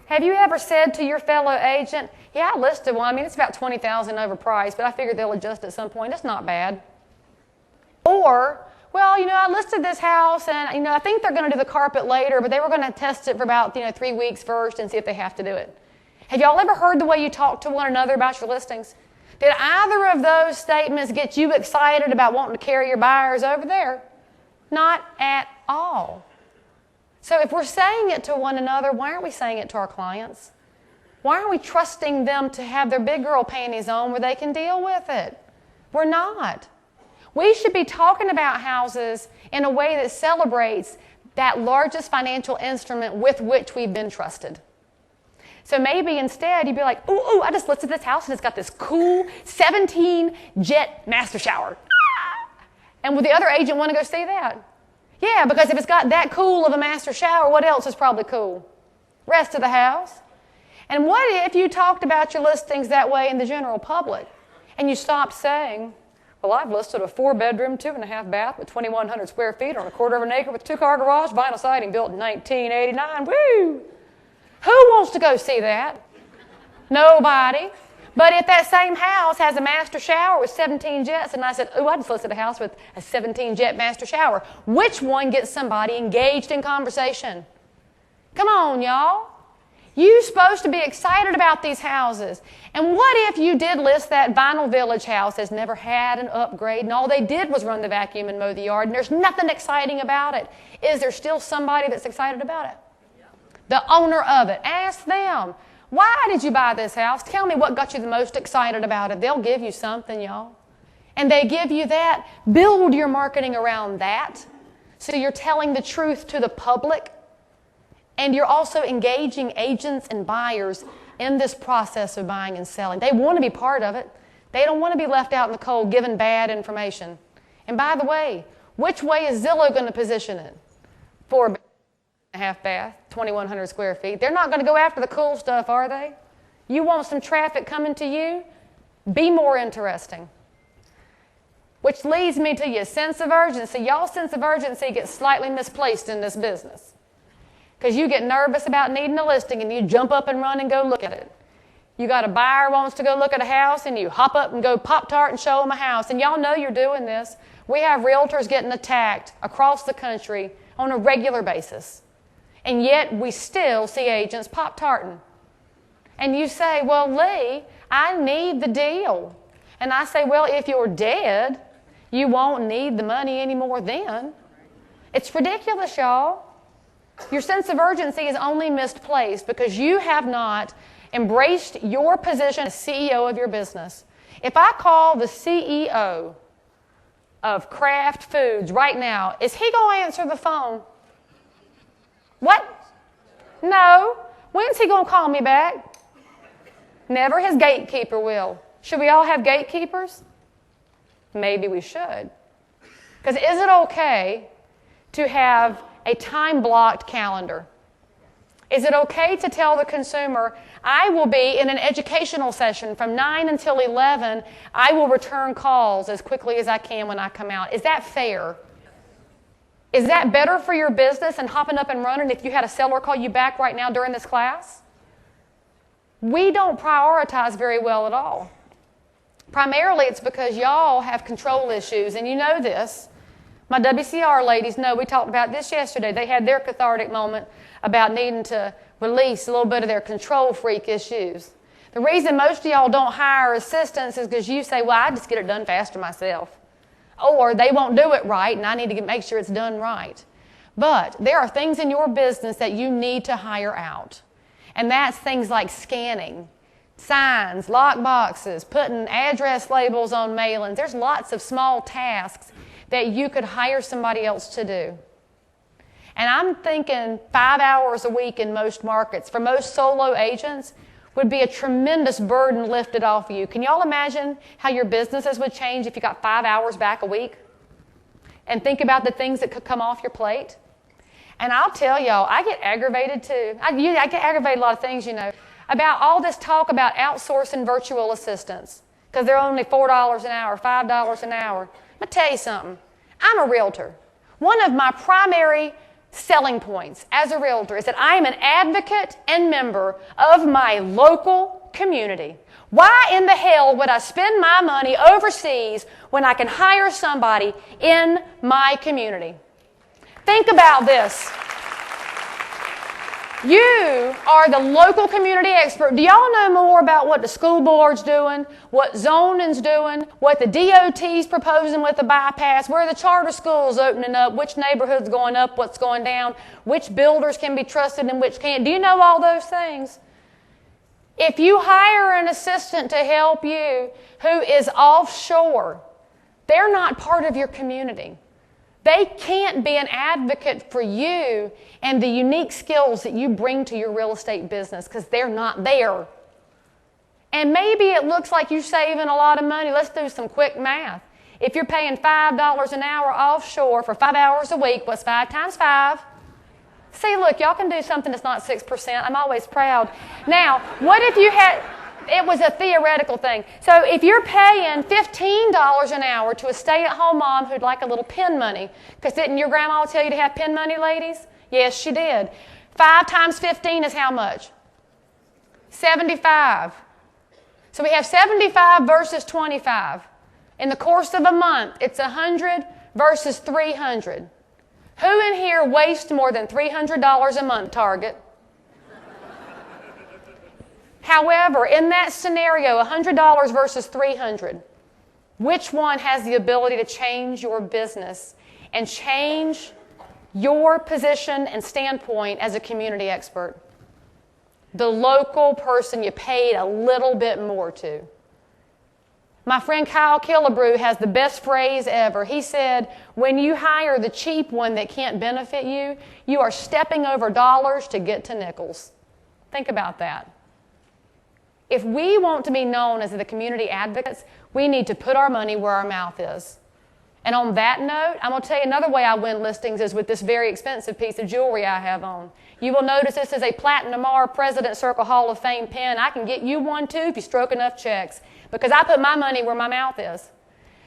Have you ever said to your fellow agent, yeah, I listed one. I mean, it's about $20,000 overpriced, but I figured they'll adjust at some point. It's not bad. Or, well, I listed this house, and, I think they're going to do the carpet later, but they were going to test it for about, 3 weeks first and see if they have to do it. Have y'all ever heard the way you talk to one another about your listings? Did either of those statements get you excited about wanting to carry your buyers over there? Not at all. So if we're saying it to one another, why aren't we saying it to our clients? Why aren't we trusting them to have their big girl panties on where they can deal with it? We're not. We should be talking about houses in a way that celebrates that largest financial instrument with which we've been trusted. So maybe instead you'd be like, ooh, I just listed this house and it's got this cool 17-jet master shower. And would the other agent want to go see that? Yeah, because if it's got that cool of a master shower, what else is probably cool? Rest of the house. And what if you talked about your listings that way in the general public and you stopped saying, well, I've listed a 4-bedroom, 2.5 bath with 2,100 square feet on a quarter of an acre with 2-car garage, vinyl siding built in 1989. Woo! Who wants to go see that? Nobody. But if that same house has a master shower with 17 jets, and I said, I just listed a house with a 17-jet master shower, which one gets somebody engaged in conversation? Come on, y'all. You're supposed to be excited about these houses. And what if you did list that Vinyl Village house that's never had an upgrade, and all they did was run the vacuum and mow the yard, and there's nothing exciting about it? Is there still somebody that's excited about it? The owner of it. Ask them, why did you buy this house? Tell me what got you the most excited about it. They'll give you something, y'all. And they give you that. Build your marketing around that. So you're telling the truth to the public. And you're also engaging agents and buyers in this process of buying and selling. They want to be part of it. They don't want to be left out in the cold given bad information. And by the way, which way is Zillow going to position it? 4.5 bath, 2,100 square feet. They're not going to go after the cool stuff, are they? You want some traffic coming to you? Be more interesting. Which leads me to your sense of urgency. Y'all's sense of urgency gets slightly misplaced in this business. Because you get nervous about needing a listing and you jump up and run and go look at it. You got a buyer who wants to go look at a house and you hop up and go Pop-Tart and show them a house. And y'all know you're doing this. We have realtors getting attacked across the country on a regular basis. And yet we still see agents Pop-Tarting. And you say, well, Leigh, I need the deal. And I say, well, if you're dead, you won't need the money anymore then. It's ridiculous, y'all. Your sense of urgency is only misplaced because you have not embraced your position as CEO of your business. If I call the CEO of Kraft Foods right now, is he going to answer the phone? What? No. When's he going to call me back? Never his gatekeeper will. Should we all have gatekeepers? Maybe we should. Because is it okay to have a time-blocked calendar? Is it okay to tell the consumer, I will be in an educational session from 9 until 11. I will return calls as quickly as I can when I come out. Is that fair? Is that better for your business than hopping up and running if you had a seller call you back right now during this class? We don't prioritize very well at all. Primarily it's because y'all have control issues, and you know this. My WCR ladies know, we talked about this yesterday. They had their cathartic moment about needing to release a little bit of their control freak issues. The reason most of y'all don't hire assistants is because you say, well, I just get it done faster myself. Or they won't do it right, and I need to make sure it's done right. But there are things in your business that you need to hire out. And that's things like scanning, signs, lock boxes, putting address labels on mailings. There's lots of small tasks that you could hire somebody else to do. And I'm thinking 5 hours a week in most markets, for most solo agents, would be a tremendous burden lifted off of you. Can y'all imagine how your businesses would change if you got 5 hours back a week? And think about the things that could come off your plate. And I'll tell y'all, I get aggravated too. I get aggravated a lot of things, about all this talk about outsourcing virtual assistants because they're only $4 an hour, $5 an hour. I'm going to tell you something. I'm a realtor. One of my primary selling points as a realtor is that I am an advocate and member of my local community. Why in the hell would I spend my money overseas when I can hire somebody in my community? Think about this. You are the local community expert. Do y'all know more about what the school board's doing, what zoning's doing, what the DOT's proposing with the bypass, where the charter schools opening up, which neighborhood's going up, what's going down, which builders can be trusted and which can't? Do you know all those things? If you hire an assistant to help you who is offshore, they're not part of your community. They can't be an advocate for you and the unique skills that you bring to your real estate business because they're not there. And maybe it looks like you're saving a lot of money. Let's do some quick math. If you're paying $5 an hour offshore for 5 hours a week, what's 5 times 5? See, look, y'all can do something that's not 6%. I'm always proud. Now, what if you had... It was a theoretical thing. So if you're paying $15 an hour to a stay-at-home mom who'd like a little pin money, because didn't your grandma tell you to have pin money, ladies? Yes, she did. 5 times 15 is how much? 75. So we have 75 versus 25. In the course of a month, it's 100 versus 300. Who in here wastes more than $300 a month, Target? However, in that scenario, $100 versus $300, which one has the ability to change your business and change your position and standpoint as a community expert? The local person you paid a little bit more to. My friend Kyle Killebrew has the best phrase ever. He said, when you hire the cheap one that can't benefit you, you are stepping over dollars to get to nickels. Think about that. If we want to be known as the community advocates, we need to put our money where our mouth is. And on that note, I'm going to tell you another way I win listings is with this very expensive piece of jewelry I have on. You will notice this is a Platinum NAR President Circle Hall of Fame pin. I can get you one too if you stroke enough checks because I put my money where my mouth is.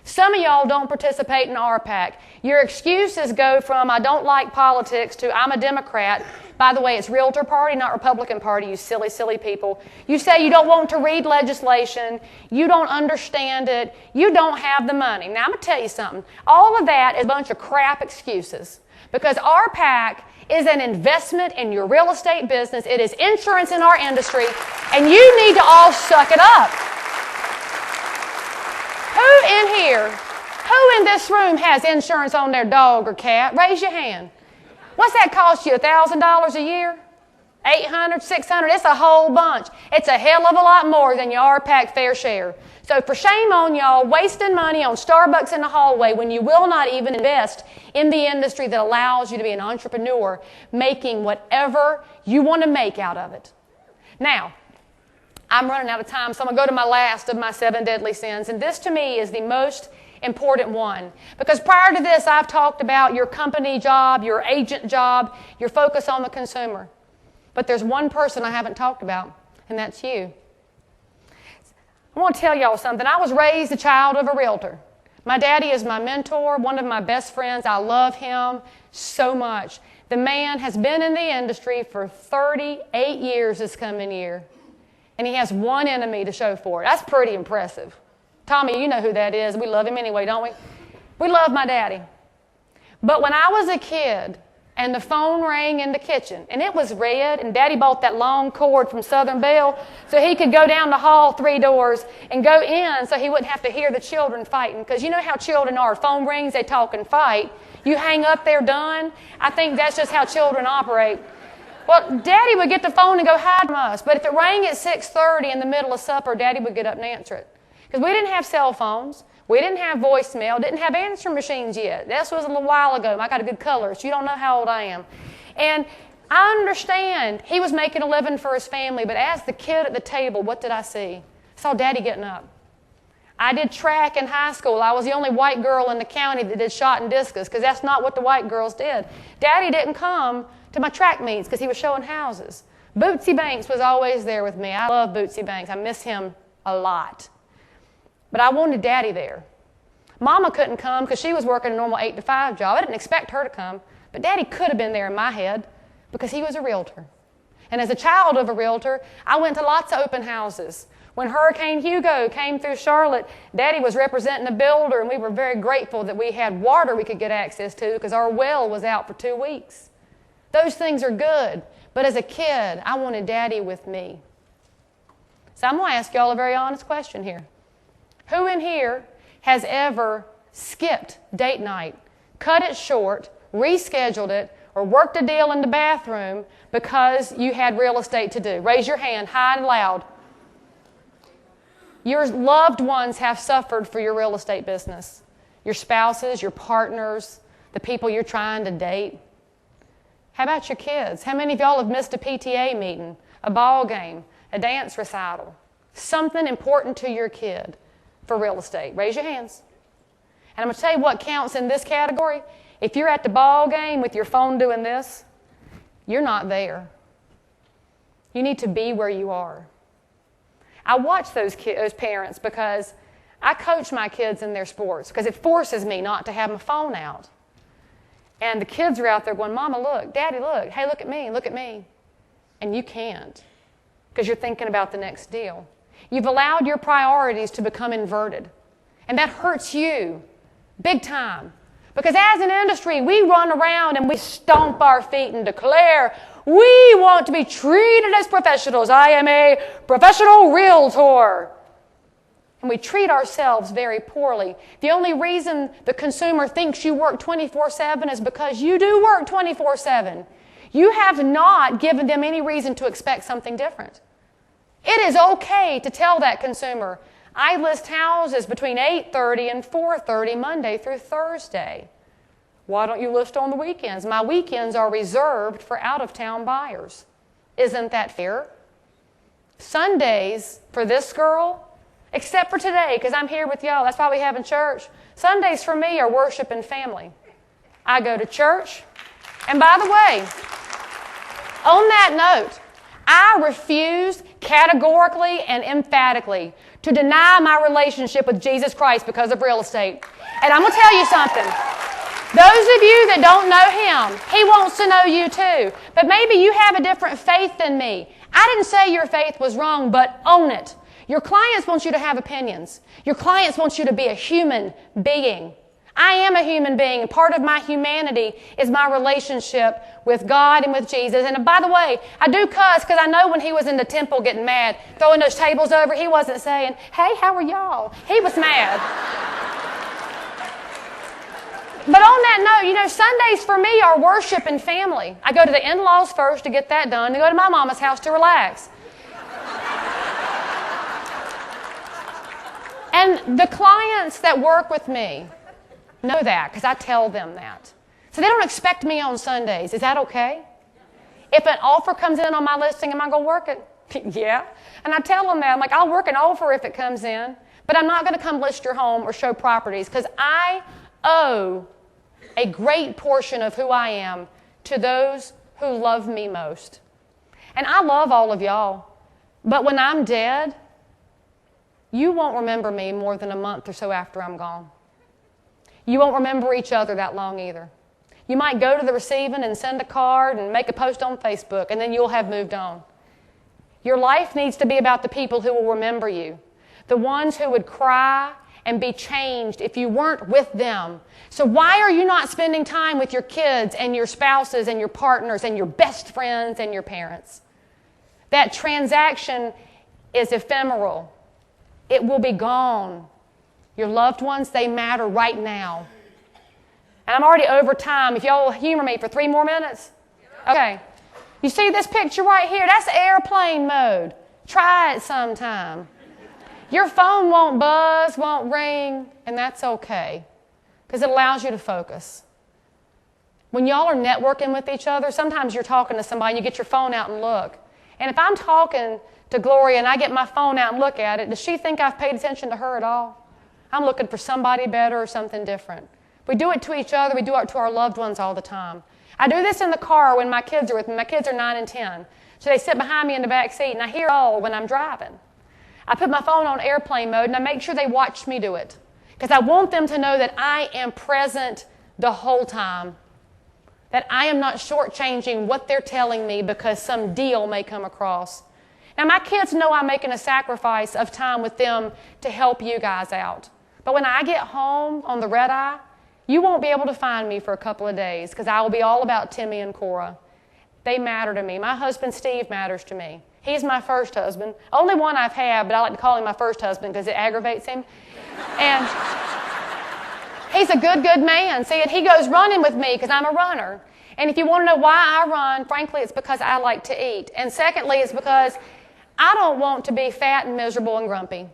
Some of y'all don't participate in RPAC. Your excuses go from I don't like politics to I'm a Democrat. By the way, it's Realtor Party, not Republican Party, you silly, silly people. You say you don't want to read legislation. You don't understand it. You don't have the money. Now, I'm going to tell you something. All of that is a bunch of crap excuses because RPAC is an investment in your real estate business. It is insurance in our industry, and you need to all suck it up. Who in here, who in this room has insurance on their dog or cat? Raise your hand. What's that cost you, $1,000 a year? $800, $600? It's a whole bunch. It's a hell of a lot more than your RPAC fair share. So for shame on y'all wasting money on Starbucks in the hallway when you will not even invest in the industry that allows you to be an entrepreneur, making whatever you want to make out of it. Now, I'm running out of time, so I'm going to go to my last of my 7 deadly sins. And this to me is the most important one. Because prior to this, I've talked about your company job, your agent job, your focus on the consumer. But there's one person I haven't talked about, and that's you. I want to tell y'all something. I was raised a child of a realtor. My daddy is my mentor, one of my best friends. I love him so much. The man has been in the industry for 38 years this coming year, and he has one enemy to show for it. That's pretty impressive. Tommy, you know who that is. We love him anyway, don't we? We love my daddy. But when I was a kid, and the phone rang in the kitchen, and it was red, and Daddy bought that long cord from Southern Belle so he could go down the hall 3 doors and go in so he wouldn't have to hear the children fighting. Because you know how children are. Phone rings, they talk and fight. You hang up, they're done. I think that's just how children operate. Well, Daddy would get the phone and go hide from us. But if it rang at 6:30 in the middle of supper, Daddy would get up and answer it. Because we didn't have cell phones. We didn't have voicemail, didn't have answering machines yet. This was a little while ago. I got a good color, so you don't know how old I am. And I understand he was making a living for his family, but as the kid at the table, what did I see? I saw Daddy getting up. I did track in high school. I was the only white girl in the county that did shot and discus, because that's not what the white girls did. Daddy didn't come to my track meets because he was showing houses. Bootsy Banks was always there with me. I love Bootsy Banks. I miss him a lot. But I wanted Daddy there. Mama couldn't come because she was working a normal 8 to 5 job. I didn't expect her to come. But Daddy could have been there in my head because he was a realtor. And as a child of a realtor, I went to lots of open houses. When Hurricane Hugo came through Charlotte, Daddy was representing a builder, and we were very grateful that we had water we could get access to because our well was out for 2 weeks. Those things are good. But as a kid, I wanted Daddy with me. So I'm going to ask y'all a very honest question here. Who in here has ever skipped date night, cut it short, rescheduled it, or worked a deal in the bathroom because you had real estate to do? Raise your hand high and loud. Your loved ones have suffered for your real estate business. Your spouses, your partners, the people you're trying to date. How about your kids? How many of y'all have missed a PTA meeting, a ball game, a dance recital? Something important to your kid for real estate. Raise your hands. And I'm going to tell you what counts in this category. If you're at the ball game with your phone doing this, you're not there. You need to be where you are. I watch those parents because I coach my kids in their sports because it forces me not to have my phone out. And the kids are out there going, Mama, look, Daddy, look, hey, look at me, look at me. And you can't because you're thinking about the next deal. You've allowed your priorities to become inverted. And that hurts you big time. Because as an industry, we run around and we stomp our feet and declare, we want to be treated as professionals. I am a professional realtor. And we treat ourselves very poorly. The only reason the consumer thinks you work 24/7 is because you do work 24/7. You have not given them any reason to expect something different. It is okay to tell that consumer, I list houses between 8:30 and 4:30 Monday through Thursday. Why don't you list on the weekends? My weekends are reserved for out-of-town buyers. Isn't that fair? Sundays for this girl, except for today, because I'm here with y'all. That's why we have in church. Sundays for me are worship and family. I go to church. And by the way, on that note, I refuse categorically and emphatically to deny my relationship with Jesus Christ because of real estate. And I'm going to tell you something. Those of you that don't know Him, He wants to know you too. But maybe you have a different faith than me. I didn't say your faith was wrong, but own it. Your clients want you to have opinions. Your clients want you to be a human being. I am a human being, and part of my humanity is my relationship with God and with Jesus. And by the way, I do cuss because I know when He was in the temple getting mad, throwing those tables over, He wasn't saying, hey, how are y'all? He was mad. But on that note, Sundays for me are worship and family. I go to the in-laws first to get that done, then go to my mama's house to relax. And the clients that work with me know that because I tell them that. So they don't expect me on Sundays. Is that okay? If an offer comes in on my listing, am I going to work it? Yeah. And I tell them that. I'm like, I'll work an offer if it comes in, but I'm not going to come list your home or show properties because I owe a great portion of who I am to those who love me most. And I love all of y'all, but when I'm dead, you won't remember me more than a month or so after I'm gone. You won't remember each other that long either. You might go to the receiving and send a card and make a post on Facebook, and then you'll have moved on. Your life needs to be about the people who will remember you, the ones who would cry and be changed if you weren't with them. So why are you not spending time with your kids and your spouses and your partners and your best friends and your parents? That transaction is ephemeral. It will be gone. Your loved ones, they matter right now. And I'm already over time. If y'all will humor me for 3 more minutes. Okay. You see this picture right here? That's airplane mode. Try it sometime. Your phone won't buzz, won't ring, and that's okay because it allows you to focus. When y'all are networking with each other, sometimes you're talking to somebody, you get your phone out and look. And if I'm talking to Gloria and I get my phone out and look at it, does she think I've paid attention to her at all? I'm looking for somebody better or something different. We do it to each other. We do it to our loved ones all the time. I do this in the car when my kids are with me. My kids are 9 and 10. So they sit behind me in the back seat, and I hear it all when I'm driving. I put my phone on airplane mode, and I make sure they watch me do it because I want them to know that I am present the whole time, that I am not shortchanging what they're telling me because some deal may come across. Now, my kids know I'm making a sacrifice of time with them to help you guys out. But when I get home on the red eye, you won't be able to find me for a couple of days because I will be all about Timmy and Cora. They matter to me. My husband, Steve, matters to me. He's my first husband. Only one I've had, but I like to call him my first husband because it aggravates him. And he's a good man. See, he goes running with me because I'm a runner. And if you want to know why I run, frankly, it's because I like to eat. And secondly, it's because I don't want to be fat and miserable and grumpy.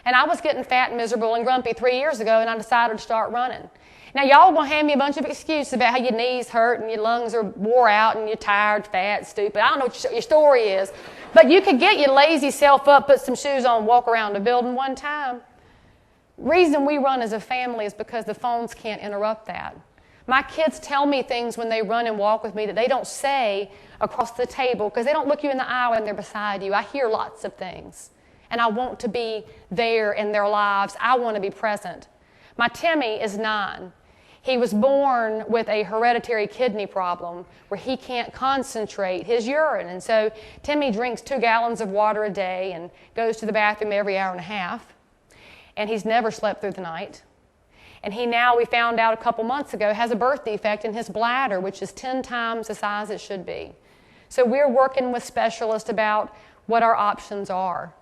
And I was getting fat and miserable and grumpy 3 years ago, and I decided to start running. Now, y'all are going to hand me a bunch of excuses about how your knees hurt and your lungs are wore out and you're tired, fat, stupid. I don't know what your story is. But you could get your lazy self up, put some shoes on, walk around the building one time. Reason we run as a family is because the phones can't interrupt that. My kids tell me things when they run and walk with me that they don't say across the table because they don't look you in the eye when they're beside you. I hear lots of things. And I want to be there in their lives. I want to be present. My Timmy is 9. He was born with a hereditary kidney problem where he can't concentrate his urine. And so Timmy drinks 2 gallons of water a day and goes to the bathroom every hour and a half. And he's never slept through the night. And he now, we found out a couple months ago, has a birth defect in his bladder, which is 10 times the size it should be. So we're working with specialists about what our options are.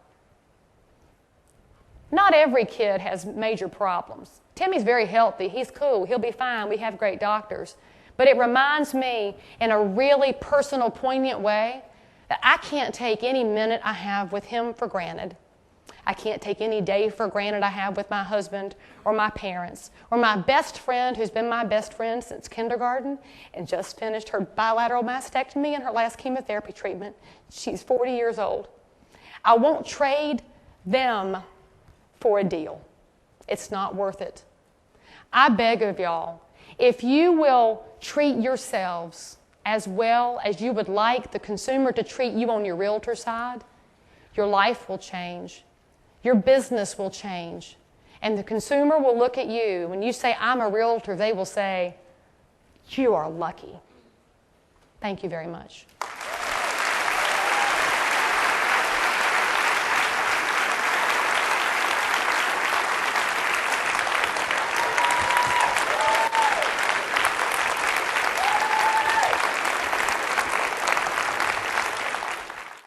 Not every kid has major problems. Timmy's very healthy. He's cool. He'll be fine. We have great doctors. But it reminds me in a really personal, poignant way that I can't take any minute I have with him for granted. I can't take any day for granted I have with my husband or my parents or my best friend who's been my best friend since kindergarten and just finished her bilateral mastectomy and her last chemotherapy treatment. She's 40 years old. I won't trade them for a deal. It's not worth it. I beg of y'all, if you will treat yourselves as well as you would like the consumer to treat you on your realtor side, your life will change. Your business will change. And the consumer will look at you. When you say, I'm a realtor, they will say, you are lucky. Thank you very much.